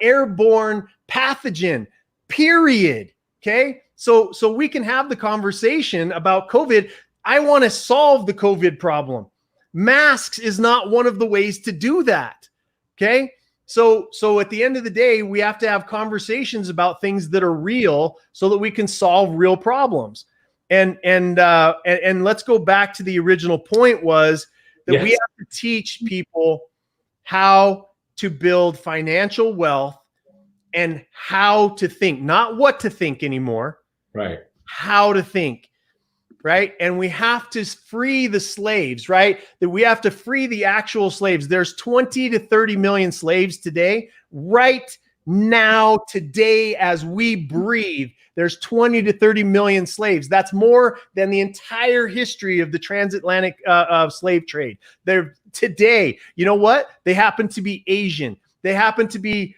airborne pathogen, period. Okay. So we can have the conversation about COVID. I want to solve the COVID problem. Masks is not one of the ways to do that. Okay. So at the end of the day, we have to have conversations about things that are real so that we can solve real problems. And let's go back to the original point was that we have to teach people how to build financial wealth and how to think, not what to think anymore. Right. How to think. Right. And we have to free the slaves, right? That we have to free the actual slaves. There's 20 to 30 million slaves today, right now, today, as we breathe. There's 20 to 30 million slaves. That's more than the entire history of the transatlantic slave trade. They're today, you know what? They happen to be Asian. They happen to be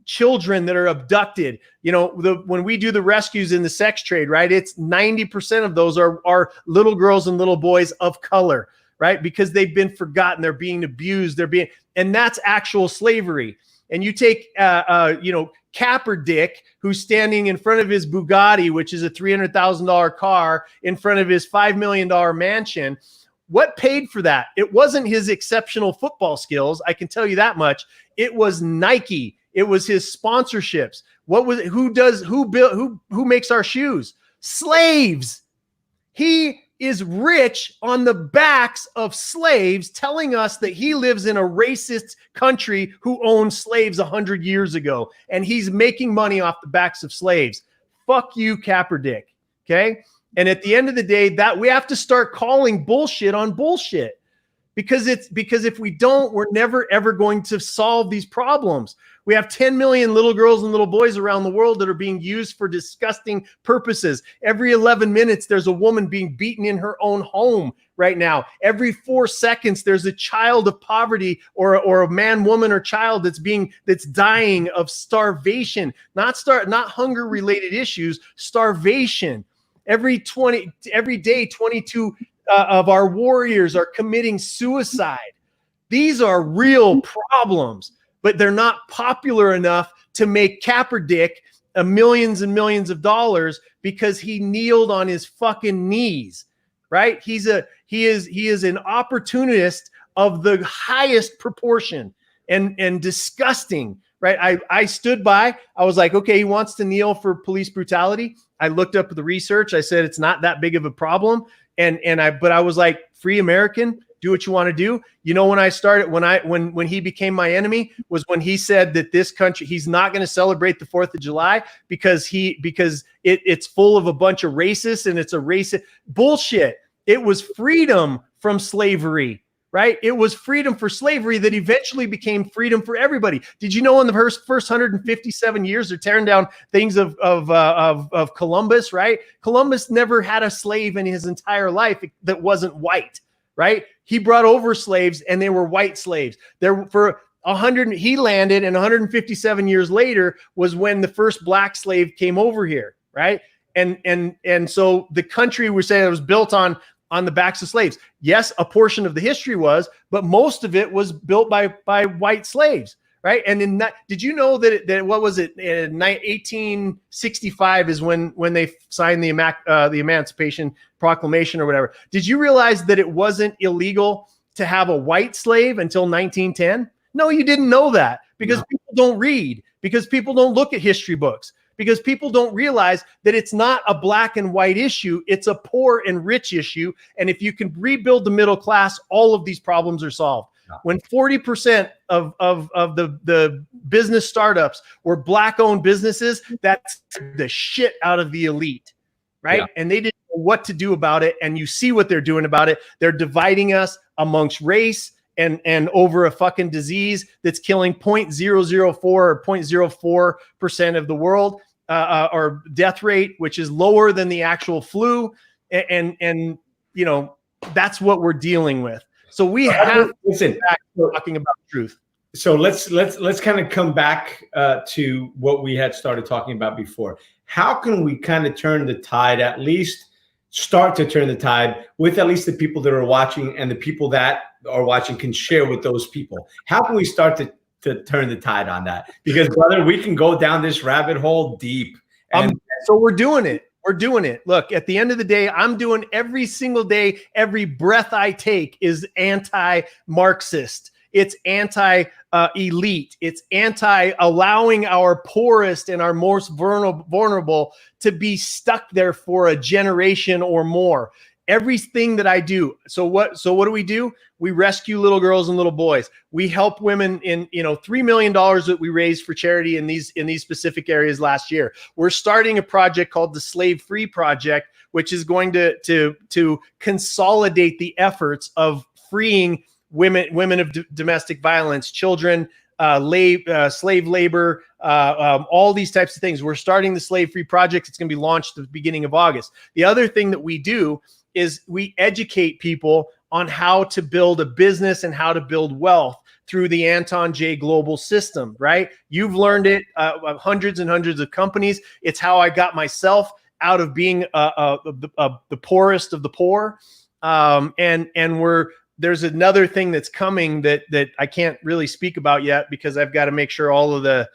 children that are abducted. You know, when we do the rescues in the sex trade, right? It's 90% of those are little girls and little boys of color, right? Because they've been forgotten. They're being abused. And that's actual slavery. And you take, Capper Dick, who's standing in front of his Bugatti, which is a $300,000 car, in front of his $5 million mansion. What paid for that? It wasn't his exceptional football skills. I can tell you that much. It was Nike. It was his sponsorships. Who makes our shoes? Slaves. He is rich on the backs of slaves, telling us that he lives in a racist country who owned slaves 100 years ago. And he's making money off the backs of slaves. Fuck you, Capper Dick. Okay. And at the end of the day, that we have to start calling bullshit on bullshit, because if we don't, we're never, ever going to solve these problems. We have 10 million little girls and little boys around the world that are being used for disgusting purposes. Every 11 minutes, there's a woman being beaten in her own home right now. Every 4 seconds, there's a child of poverty or a man, woman, or child that's dying of starvation, not hunger related issues, starvation. Every day, 22 of our warriors are committing suicide. These are real problems, but they're not popular enough to make Capper Dick millions and millions of dollars because he kneeled on his fucking knees, right? He is an opportunist of the highest proportion and disgusting. Right. I stood by. I was like, okay, he wants to kneel for police brutality. I looked up the research. I said, it's not that big of a problem. But I was like, free American, do what you want to do. You know, when I started, when he became my enemy was when he said that this country, he's not going to celebrate the 4th of July because it's full of a bunch of racists and it's a racist bullshit. It was freedom from slavery. Right? It was freedom for slavery that eventually became freedom for everybody. Did you know in the first 157 years they're tearing down things of Columbus, right? Columbus never had a slave in his entire life that wasn't white, right? He brought over slaves and they were white slaves. He landed, and 157 years later was when the first black slave came over here, right? And so the country we're saying it was built on the backs of slaves. Yes, a portion of the history was, but most of it was built by white slaves, right? And did you know that what was it? 1865 is when they signed the Emancipation Proclamation or whatever. Did you realize that it wasn't illegal to have a white slave until 1910? No, you didn't know that because people don't read, because people don't look at history books, because people don't realize that it's not a black and white issue. It's a poor and rich issue. And if you can rebuild the middle class, all of these problems are solved. When 40% of the business startups were black-owned businesses, that's the shit out of the elite, right? Yeah. And they didn't know what to do about it. And you see what they're doing about it. They're dividing us amongst race and over a fucking disease that's killing 0.004 or 0.04% of the world. Or death rate, which is lower than the actual flu. And you know, that's what we're dealing with. So we have to get back to talking about truth. So let's kind of come back to what we had started talking about before. How can we kind of turn the tide, at least start to turn the tide with at least the people that are watching, and the people that are watching can share with those people? How can we start to turn the tide on that? Because brother, we can go down this rabbit hole deep. And so we're doing it. We're doing it. Look, at the end of the day, I'm doing every single day, every breath I take is anti-Marxist. It's anti-elite. It's anti-allowing our poorest and our most vulnerable to be stuck there for a generation or more. Everything that I do. So what do? We rescue little girls and little boys. We help women in, $3 million that we raised for charity in these specific areas last year. We're starting a project called the Slave Free Project, which is going to consolidate the efforts of freeing women of domestic violence, children, slave labor, all these types of things. We're starting the Slave Free Project. It's going to be launched at the beginning of August. The other thing that we do is we educate people on how to build a business and how to build wealth through the Anton J Global system, right? You've learned it, hundreds and hundreds of companies. It's how I got myself out of being the poorest of the poor. There's another thing that's coming that I can't really speak about yet because I've got to make sure all of the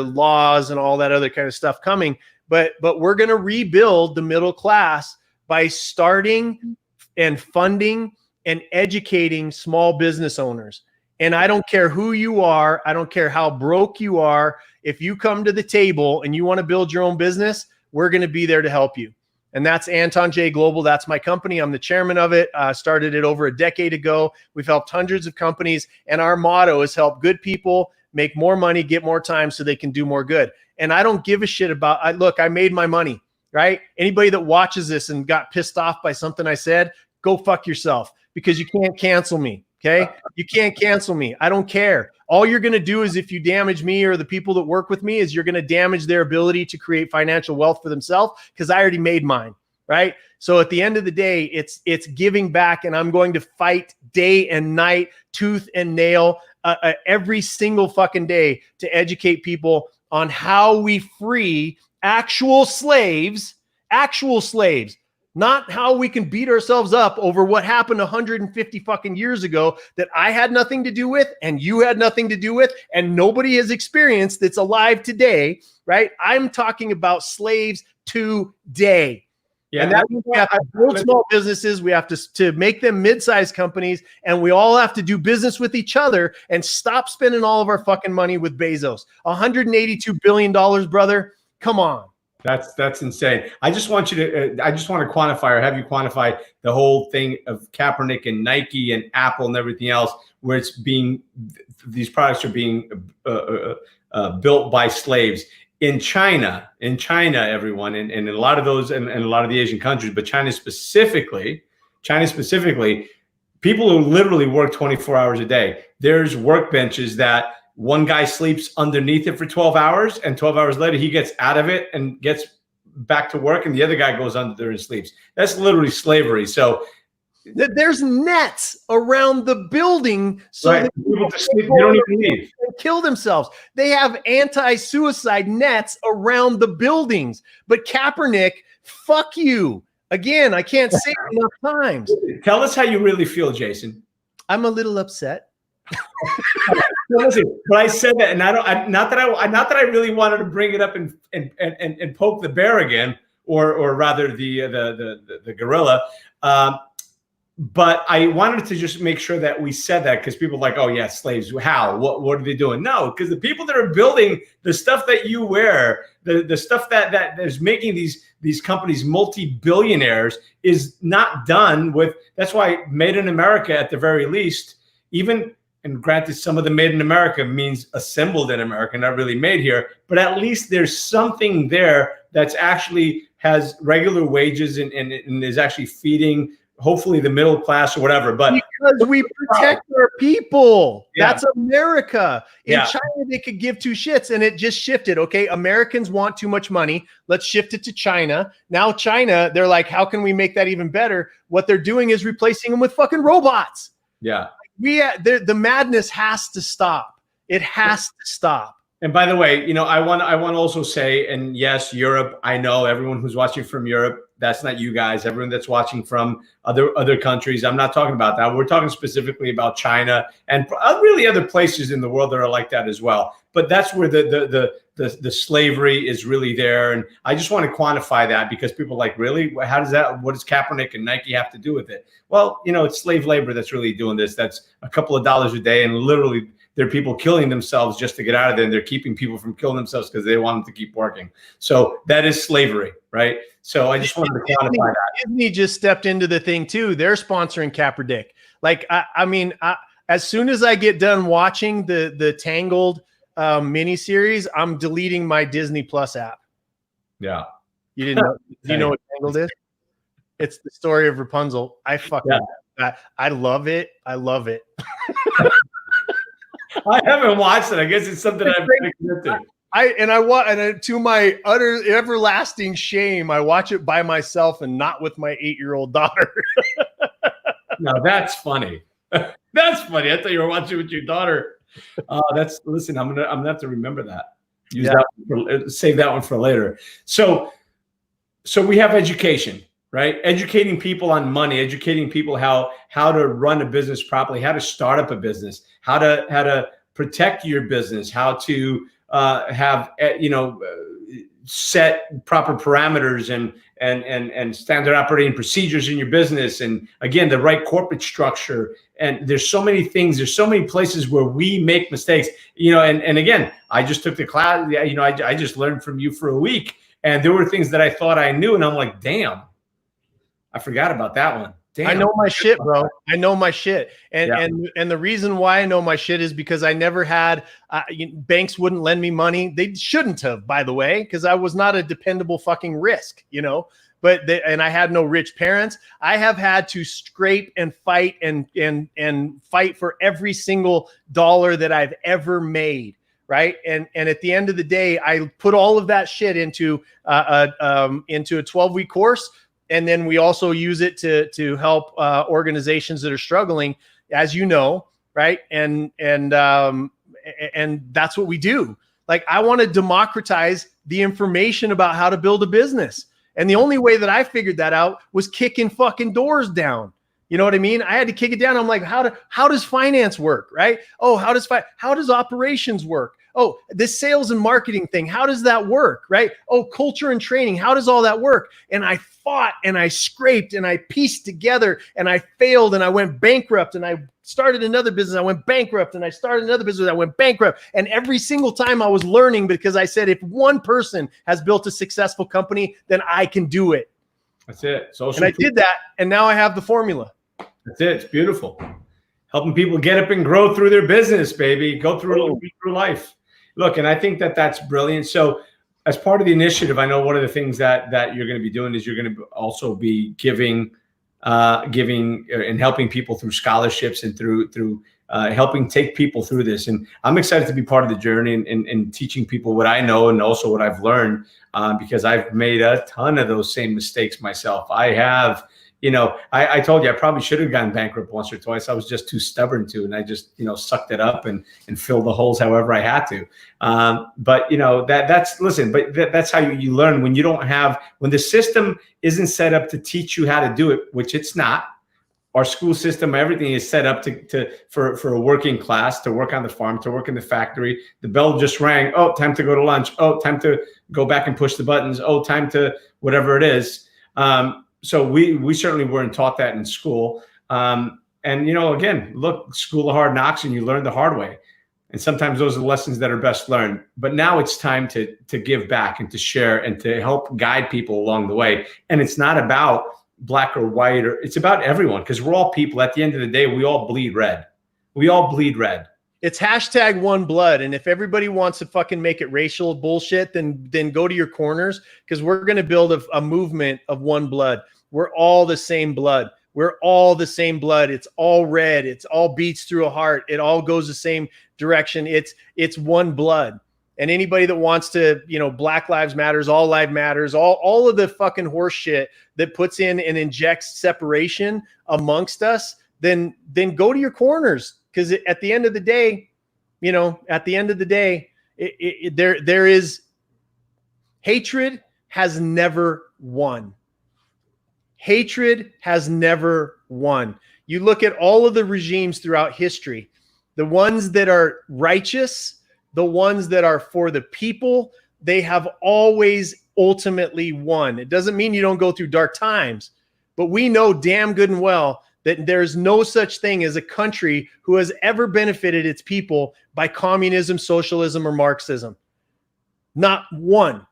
laws and all that other kind of stuff coming. But we're going to rebuild the middle class by starting and funding and educating small business owners. And I don't care who you are. I don't care how broke you are. If you come to the table and you want to build your own business, we're going to be there to help you. And that's Anton J Global. That's my company. I'm the chairman of it. Started it over a decade ago. We've helped hundreds of companies. And our motto is help good people make more money, get more time so they can do more good. And I don't give a shit about, look, I made my money, right? Anybody that watches this and got pissed off by something I said, go fuck yourself because you can't cancel me. Okay. You can't cancel me. I don't care. All you're going to do is if you damage me or the people that work with me is you're going to damage their ability to create financial wealth for themselves because I already made mine. Right. So at the end of the day, it's giving back, and I'm going to fight day and night, tooth and nail, every single fucking day to educate people on how we free actual slaves, not how we can beat ourselves up over what happened 150 fucking years ago that I had nothing to do with and you had nothing to do with and nobody has experienced that's alive today, right? I'm talking about slaves today. Yeah, and that means we have to build small businesses. We have to make them mid-sized companies, and we all have to do business with each other and stop spending all of our fucking money with Bezos. $182 billion, brother. Come on. That's insane. I just want you to, I just want to quantify or have you quantify the whole thing of Kaepernick and Nike and Apple and everything else, where it's being, these products are being built by slaves. In China, everyone, and in a lot of those, and a lot of the Asian countries, but China specifically, people who literally work 24 hours a day. There's workbenches that one guy sleeps underneath it for 12 hours, and 12 hours later, he gets out of it and gets back to work, and the other guy goes under there and sleeps. That's literally slavery. So there's nets around the building so right. that people sleep, they don't even leave. Kill themselves. They have anti-suicide nets around the buildings. But Kaepernick, fuck you. Again, I can't say it enough times. Tell us how you really feel, Jason. I'm a little upset. Listen, but I said that, and not that I really wanted to bring it up and poke the bear again, or rather the gorilla. But I wanted to just make sure that we said that, because people are like, oh yeah, slaves. How? What are they doing? No, because the people that are building the stuff that you wear, the stuff that is making these companies multi-billionaires is not done with. That's why Made in America, at the very least, even, and granted, some of the Made in America means assembled in America, not really made here, but at least there's something there that's actually has regular wages and is actually feeding hopefully the middle class or whatever. But because we protect our people. Yeah. That's America. In Yeah. China, they could give two shits, and it just shifted. Okay, Americans want too much money. Let's shift it to China. Now China, they're like, how can we make that even better? What they're doing is replacing them with fucking robots. Yeah. The madness has to stop. It has to stop. And by the way, I want to also say, and yes, Europe, I know everyone who's watching from Europe, that's not you guys, everyone that's watching from other countries, I'm not talking about that. We're talking specifically about China and really other places in the world that are like that as well. But that's where the the slavery is really there. And I just want to quantify that, because people are like, really? How does that, what does Kaepernick and Nike have to do with it? Well, it's slave labor that's really doing this. That's a couple of dollars a day, and literally there are people killing themselves just to get out of there, and they're keeping people from killing themselves because they want them to keep working. So that is slavery, right? So I just wanted to quantify that. Disney just stepped into the thing too. They're sponsoring Kaepernick. Like, I mean, as soon as I get done watching the Tangled miniseries, I'm deleting my Disney Plus app. Yeah. You didn't know? Do you know what Tangled is? It's the story of Rapunzel. I love it. I love it. I haven't watched it. I guess it's something I've been and to my utter everlasting shame, I watch it by myself and not with my 8-year-old daughter. No, that's funny. That's funny. I thought you were watching with your daughter. Listen, I'm gonna have to remember that. Save that one for later. So we have education, right? Educating people on money, educating people how to run a business properly, how to start up a business, how to protect your business, how to have set proper parameters and standard operating procedures in your business, and again, the right corporate structure. And there's so many things, there's so many places where we make mistakes, and again, I just took the class, I just learned from you for a week, and there were things that I thought I knew, and I'm like, damn, I forgot about that one. Damn. I know my shit, bro. I know my shit. And the reason why I know my shit is because I never had, banks wouldn't lend me money. They shouldn't have, by the way, because I was not a dependable fucking risk, and I had no rich parents. I have had to scrape and fight and fight for every single dollar that I've ever made. Right. And at the end of the day, I put all of that shit into a 12-week course. And then we also use it to help organizations that are struggling, as you know, right? And that's what we do. Like, I want to democratize the information about how to build a business. And the only way that I figured that out was kicking fucking doors down. You know what I mean? I had to kick it down. I'm like, how does finance work, right? Oh, how does operations work? Oh, this sales and marketing thing, how does that work, right? Oh, culture and training, how does all that work? And I fought and I scraped and I pieced together and I failed and I went bankrupt and I started another business. I went bankrupt and I started another business. I went bankrupt. And every single time I was learning, because I said, if one person has built a successful company, then I can do it. That's it. And I did that. And now I have the formula. That's it. It's beautiful. Helping people get up and grow through their business, baby. Go through life. Look, and I think that's brilliant. So as part of the initiative, I know one of the things that you're going to be doing is you're going to also be giving and helping people through scholarships and through helping take people through this. And I'm excited to be part of the journey and teaching people what I know and also what I've learned, because I've made a ton of those same mistakes myself. I have. I told you I probably should have gone bankrupt once or twice. I was just too stubborn to, and I just, sucked it up and filled the holes however I had to. But that's how you learn when when the system isn't set up to teach you how to do it, which it's not. Our school system, everything is set up for a working class, to work on the farm, to work in the factory. The bell just rang. Oh, time to go to lunch. Oh, time to go back and push the buttons. Oh, time to whatever it is. So we certainly weren't taught that in school. And, again, look, school of hard knocks, and you learn the hard way. And sometimes those are the lessons that are best learned. But now it's time to give back and to share and to help guide people along the way. And it's not about black or white, it's about everyone, because we're all people. At the end of the day, we all bleed red. We all bleed red. It's #OneBlood. And if everybody wants to fucking make it racial bullshit, then go to your corners, because we're going to build a movement of one blood. We're all the same blood. We're all the same blood. It's all red. It's all beats through a heart. It all goes the same direction. It's one blood. And anybody that wants to, Black Lives Matters, All Lives Matters, all of the fucking horse shit that puts in and injects separation amongst us, then go to your corners. Because at the end of the day, there is hatred has never won. Hatred has never won. You look at all of the regimes throughout history, the ones that are righteous, the ones that are for the people, they have always ultimately won. It doesn't mean you don't go through dark times, but we know damn good and well that there's no such thing as a country who has ever benefited its people by communism, socialism, or Marxism. Not one.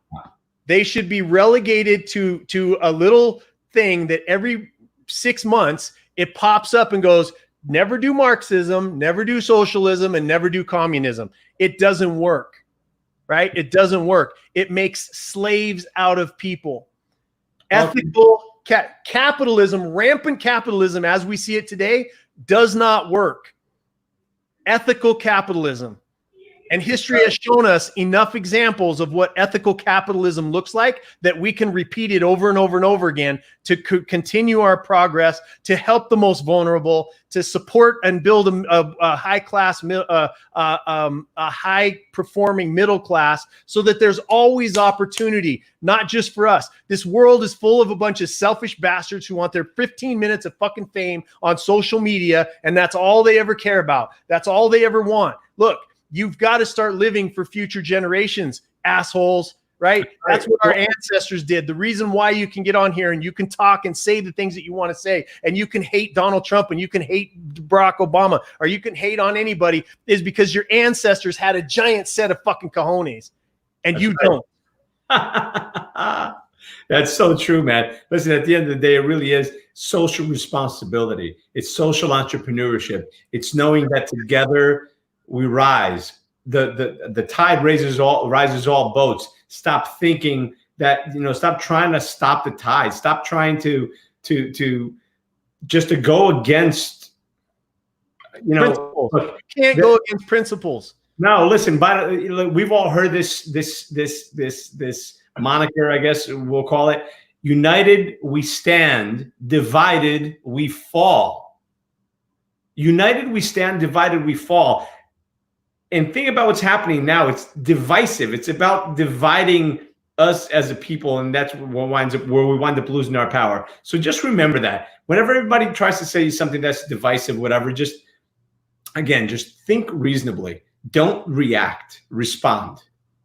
They should be relegated to a little thing that every 6 months it pops up and goes, never do Marxism, never do socialism, and never do communism. It doesn't work, right? It doesn't work. It makes slaves out of people. Ethical capitalism, rampant capitalism as we see it today, does not work. Ethical capitalism. And history has shown us enough examples of what ethical capitalism looks like that we can repeat it over and over and over again to continue our progress, to help the most vulnerable, to support and build a high-class, a high-performing middle class, so that there's always opportunity, not just for us. This world is full of a bunch of selfish bastards who want their 15 minutes of fucking fame on social media, and that's all they ever care about. That's all they ever want. Look, you've got to start living for future generations, assholes, right? That's what our ancestors did. The reason why you can get on here and you can talk and say the things that you want to say, and you can hate Donald Trump and you can hate Barack Obama, or you can hate on anybody, is because your ancestors had a giant set of fucking cojones and you don't. That's so true, man. Listen, at the end of the day, it really is social responsibility. It's social entrepreneurship. It's knowing that together we rise. The tide rises all boats. Stop thinking that, stop trying to stop the tide. Stop trying to go against, principles. You can't go against principles. No, listen, we've all heard this moniker, I guess we'll call it. United we stand, divided we fall. United we stand, divided we fall. And think about what's happening now. It's divisive. It's about dividing us as a people, and that's where we wind up losing our power. So just remember that. Whenever everybody tries to say something that's divisive, whatever, just think reasonably. Don't react. Respond.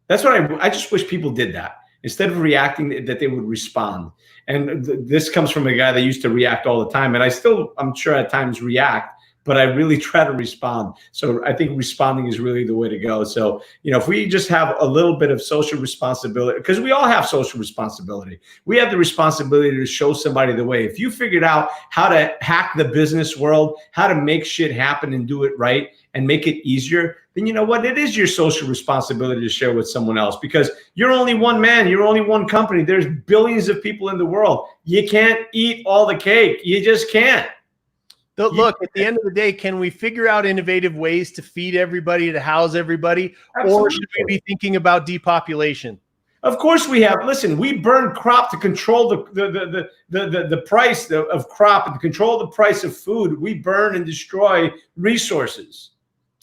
That's what I just wish people did that. Instead of reacting, that they would respond. And this comes from a guy that used to react all the time, and I'm sure at times react, but I really try to respond. So I think responding is really the way to go. So, if we just have a little bit of social responsibility, because we all have social responsibility. We have the responsibility to show somebody the way. If you figured out how to hack the business world, how to make shit happen and do it right and make it easier, then you know what? It is your social responsibility to share with someone else, because you're only one man, you're only one company. There's billions of people in the world. You can't eat all the cake. You just can't. Look, at the end of the day, can we figure out innovative ways to feed everybody, to house everybody? Absolutely. Or should we be thinking about depopulation? Of course we have. Listen, we burn crop to control the price of crop and to control the price of food. We burn and destroy resources.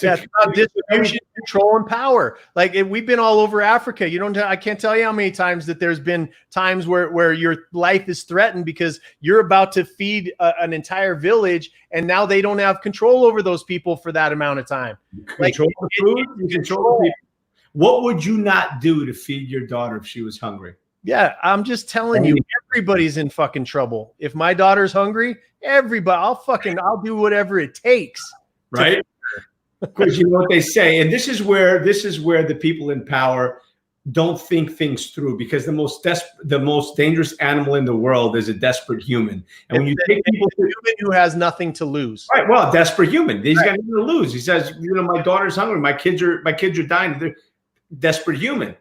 Yeah, it's about distribution, control, and power. Like we've been all over Africa. I can't tell you how many times that there's been times where your life is threatened because you're about to feed an entire village, and now they don't have control over those people for that amount of time. Control the food, control the people. What would you not do to feed your daughter if she was hungry? Yeah, I'm just telling you, everybody's in fucking trouble. If my daughter's hungry, I'll do whatever it takes. Right? Because you know what they say, and this is where the people in power don't think things through, because the most dangerous animal in the world is a desperate human. And when you take people a human who has nothing to lose, right? Well, desperate human. He's got nothing to lose. He says, my daughter's hungry. My kids are dying. They're desperate human.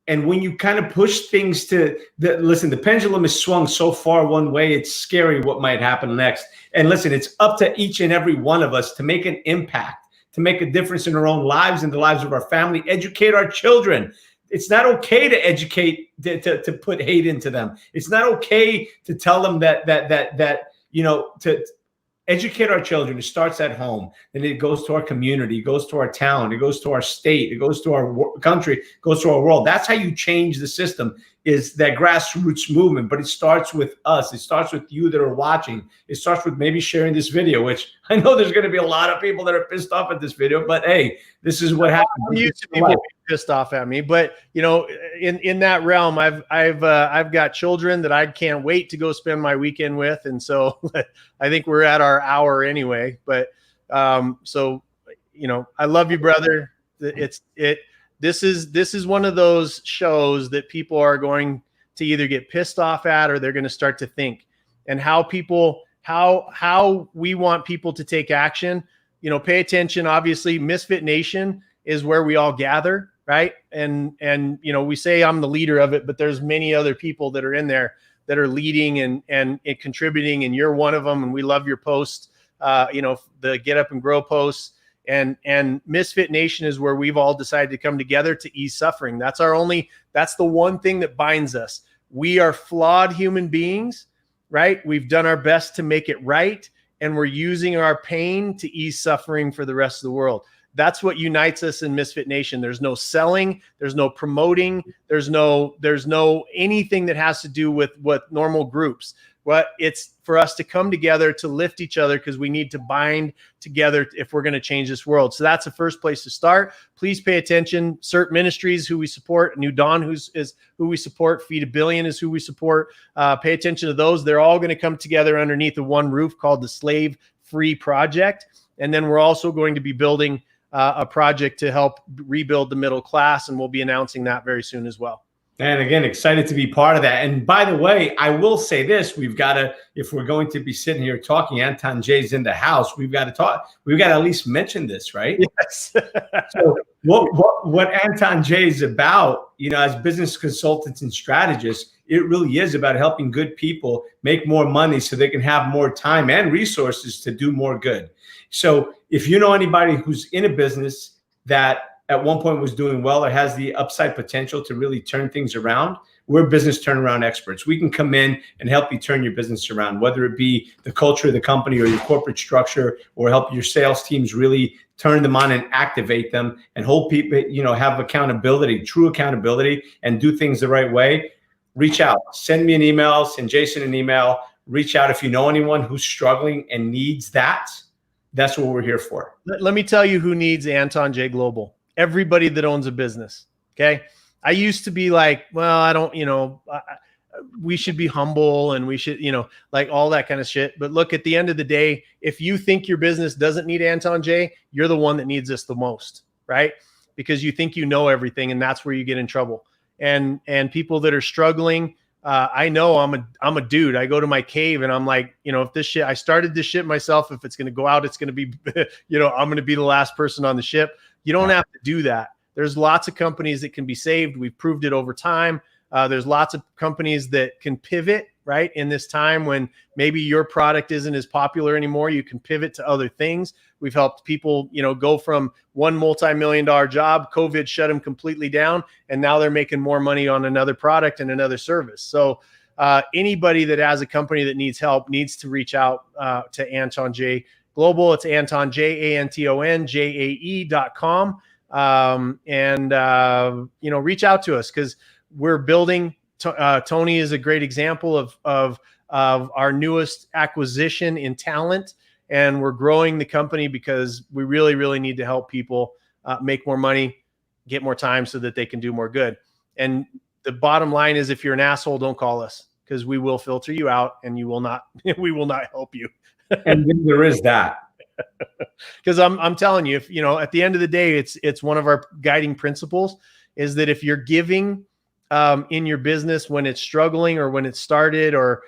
And when you kind of push things listen, the pendulum is swung so far one way, it's scary what might happen next. And listen, it's up to each and every one of us to make an impact, to make a difference in our own lives and the lives of our family, educate our children. It's not okay to educate, to put hate into them. It's not okay to tell them to educate our children. It starts at home, then it goes to our community, it goes to our town, it goes to our state, it goes to our country, it goes to our world. That's how you change the system. is that grassroots movement, but it starts with us. It starts with you that are watching. It starts with maybe sharing this video, which I know there's going to be a lot of people that are pissed off at this video, but hey, this is what happens. I'm used to people being pissed off at me, but you know, in that realm, I've got children that I can't wait to go spend my weekend with, and so I think we're at our hour anyway. But so you know, I love you, brother. This is one of those shows that people are going to either get pissed off at, or they're going to start to think, and how we want people to take action. You know, pay attention. Obviously, Misfit Nation is where we all gather, right? And you know, we say I'm the leader of it, but there's many other people that are in there that are leading and contributing, and you're one of them. And we love your posts. You know, the Get Up and Grow posts. And Misfit Nation is where we've all decided to come together to ease suffering. That's the one thing that binds us. We are flawed human beings, right? We've done our best to make it right, and we're using our pain to ease suffering for the rest of the world. That's what unites us in Misfit Nation. There's no selling, there's no promoting, there's no anything that has to do with what normal groups. But it's for us to come together to lift each other, because we need to bind together if we're going to change this world. So that's the first place to start. Please pay attention. CERT Ministries, who we support. New Dawn, is who we support. Feed a Billion is who we support. Pay attention to those. They're all going to come together underneath the one roof called the Slave Free Project. And then we're also going to be building a project to help rebuild the middle class, and we'll be announcing that very soon as well. And again, excited to be part of that. And by the way, I will say this, we've got to, if we're going to be sitting here talking, Anton J's in the house, we've got to talk, we've got to at least mention this, right? Yes. So what Anton J is about, you know, as business consultants and strategists, it really is about helping good people make more money so they can have more time and resources to do more good. So if you know anybody who's in a business that at one point was doing well or has the upside potential to really turn things around, we're business turnaround experts. We can come in and help you turn your business around, whether it be the culture of the company or your corporate structure, or help your sales teams really turn them on and activate them and hold people, you know, have accountability, true accountability, and do things the right way. Reach out, send me an email, send Jason an email, reach out if you know anyone who's struggling and needs that. That's what we're here for. Let me tell you who needs Anton J Global. Everybody that owns a business. Okay. I used to be like, well, I don't, you know, we should be humble and we should, you know, like all that kind of shit. But look, at the end of the day, if you think your business doesn't need Anton J, you're the one that needs us the most, right? Because you think you know everything, and that's where you get in trouble. And people that are struggling, I know I'm a dude. I go to my cave and I'm like, you know, if this shit, I started this shit myself. If it's going to go out, it's going to be, you know, I'm going to be the last person on the ship. You don't have to do that. There's lots of companies that can be saved. We've proved it over time. There's lots of companies that can pivot, right? In this time when maybe your product isn't as popular anymore, you can pivot to other things. We've helped people, you know, go from one multi-million-dollar job. COVID shut them completely down, and now they're making more money on another product and another service. So anybody that has a company that needs help needs to reach out to Anton J Global. It's Anton, JANTONJAE.com. You know, reach out to us, because we're building. Tony is a great example of our newest acquisition in talent, and we're growing the company because we really, really need to help people make more money, get more time so that they can do more good. And the bottom line is, if you're an asshole, don't call us, because we will filter you out and you will not, we will not help you. And then there is that. Because I'm telling you, if you know, at the end of the day, it's one of our guiding principles is that if you're giving in your business when it's struggling, or when it started, or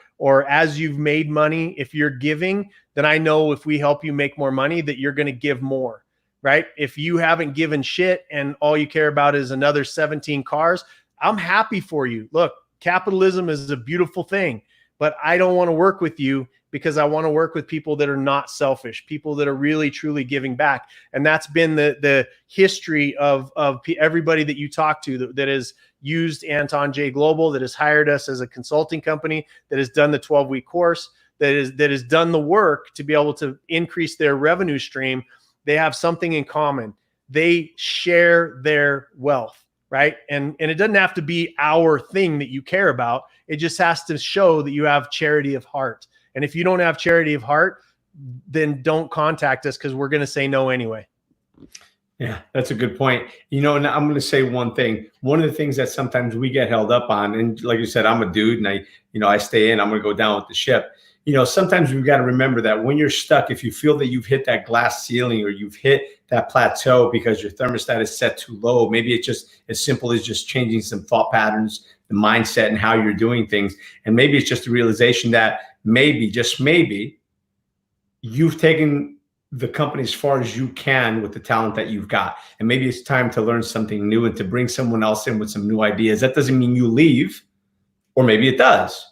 as you've made money, if you're giving, then I know if we help you make more money, that you're going to give more, right? If you haven't given shit and all you care about is another 17 cars, I'm happy for you. Look, capitalism is a beautiful thing, but I don't want to work with you, because I want to work with people that are not selfish, people that are really, truly giving back. And that's been the history of everybody that you talk to that has used Anton J Global, that has hired us as a consulting company, that has done the 12-week course, that has done the work to be able to increase their revenue stream. They have something in common. They share their wealth, right? And it doesn't have to be our thing that you care about. It just has to show that you have charity of heart. And if you don't have charity of heart, then don't contact us, because we're going to say no anyway. Yeah, that's a good point. You know, and I'm going to say one thing. One of the things that sometimes we get held up on, and like you said, I'm a dude and I stay in, I'm going to go down with the ship. You know, sometimes we've got to remember that when you're stuck, if you feel that you've hit that glass ceiling or you've hit that plateau because your thermostat is set too low, maybe it's just as simple as just changing some thought patterns, the mindset and how you're doing things. And maybe it's just a realization that maybe, just maybe, you've taken the company as far as you can with the talent that you've got. And maybe it's time to learn something new and to bring someone else in with some new ideas. That doesn't mean you leave, or maybe it does.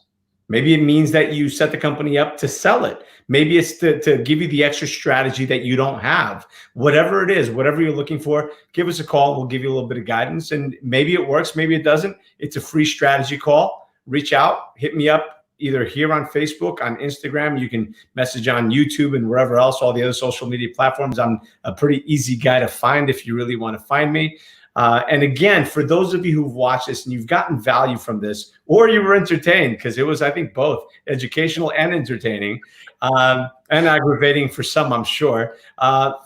Maybe it means that you set the company up to sell it. Maybe it's to give you the extra strategy that you don't have. Whatever it is, whatever you're looking for, give us a call. We'll give you a little bit of guidance, and maybe it works, maybe it doesn't. It's a free strategy call. Reach out, hit me up. Either here on Facebook, on Instagram, you can message on YouTube and wherever else, all the other social media platforms. I'm a pretty easy guy to find if you really want to find me. And again, for those of you who've watched this and you've gotten value from this, or you were entertained, because it was, I think, both educational and entertaining, and aggravating for some, I'm sure,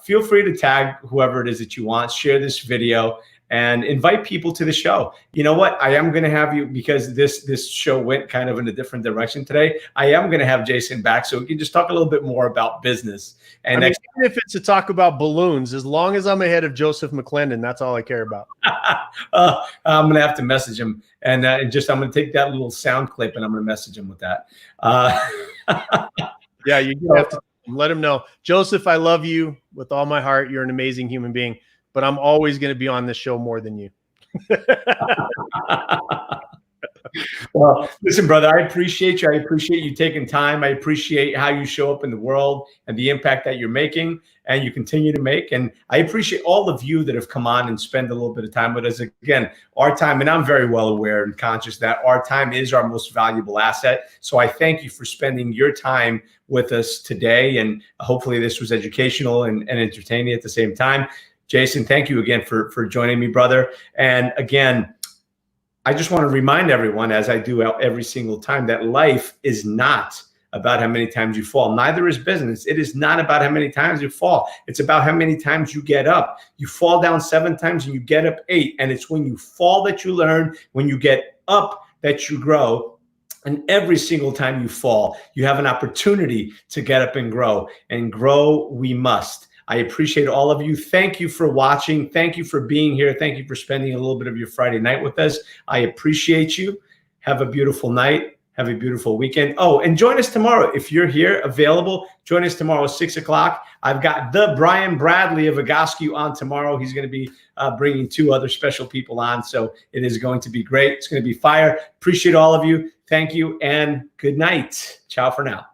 feel free to tag whoever it is that you want, share this video, and invite people to the show. You know what? I am going to have you, because this show went kind of in a different direction today. I am going to have Jason back so we can just talk a little bit more about business. And even if it's to talk about balloons, as long as I'm ahead of Joseph McClendon, that's all I care about. I'm going to have to message him, and I'm going to take that little sound clip and I'm going to message him with that. Yeah, you have to let him know. Joseph, I love you with all my heart. You're an amazing human being. But I'm always going to be on this show more than you. Well, listen, brother, I appreciate you. I appreciate you taking time. I appreciate how you show up in the world and the impact that you're making and you continue to make. And I appreciate all of you that have come on and spend a little bit of time with us. Again, our time, and I'm very well aware and conscious that our time is our most valuable asset. So I thank you for spending your time with us today. And hopefully this was educational and entertaining at the same time. Jason, thank you again for joining me, brother. And again, I just want to remind everyone, as I do every single time, that life is not about how many times you fall. Neither is business. It is not about how many times you fall. It's about how many times you get up. You fall down 7 times and you get up 8. And it's when you fall that you learn, when you get up that you grow. And every single time you fall, you have an opportunity to get up and grow. And grow we must. I appreciate all of you. Thank you for watching. Thank you for being here. Thank you for spending a little bit of your Friday night with us. I appreciate you. Have a beautiful night. Have a beautiful weekend. Oh, and join us tomorrow. If you're here, available, join us tomorrow at 6 o'clock. I've got the Brian Bradley of Egoscue on tomorrow. He's going to be bringing 2 other special people on. So it is going to be great. It's going to be fire. Appreciate all of you. Thank you and good night. Ciao for now.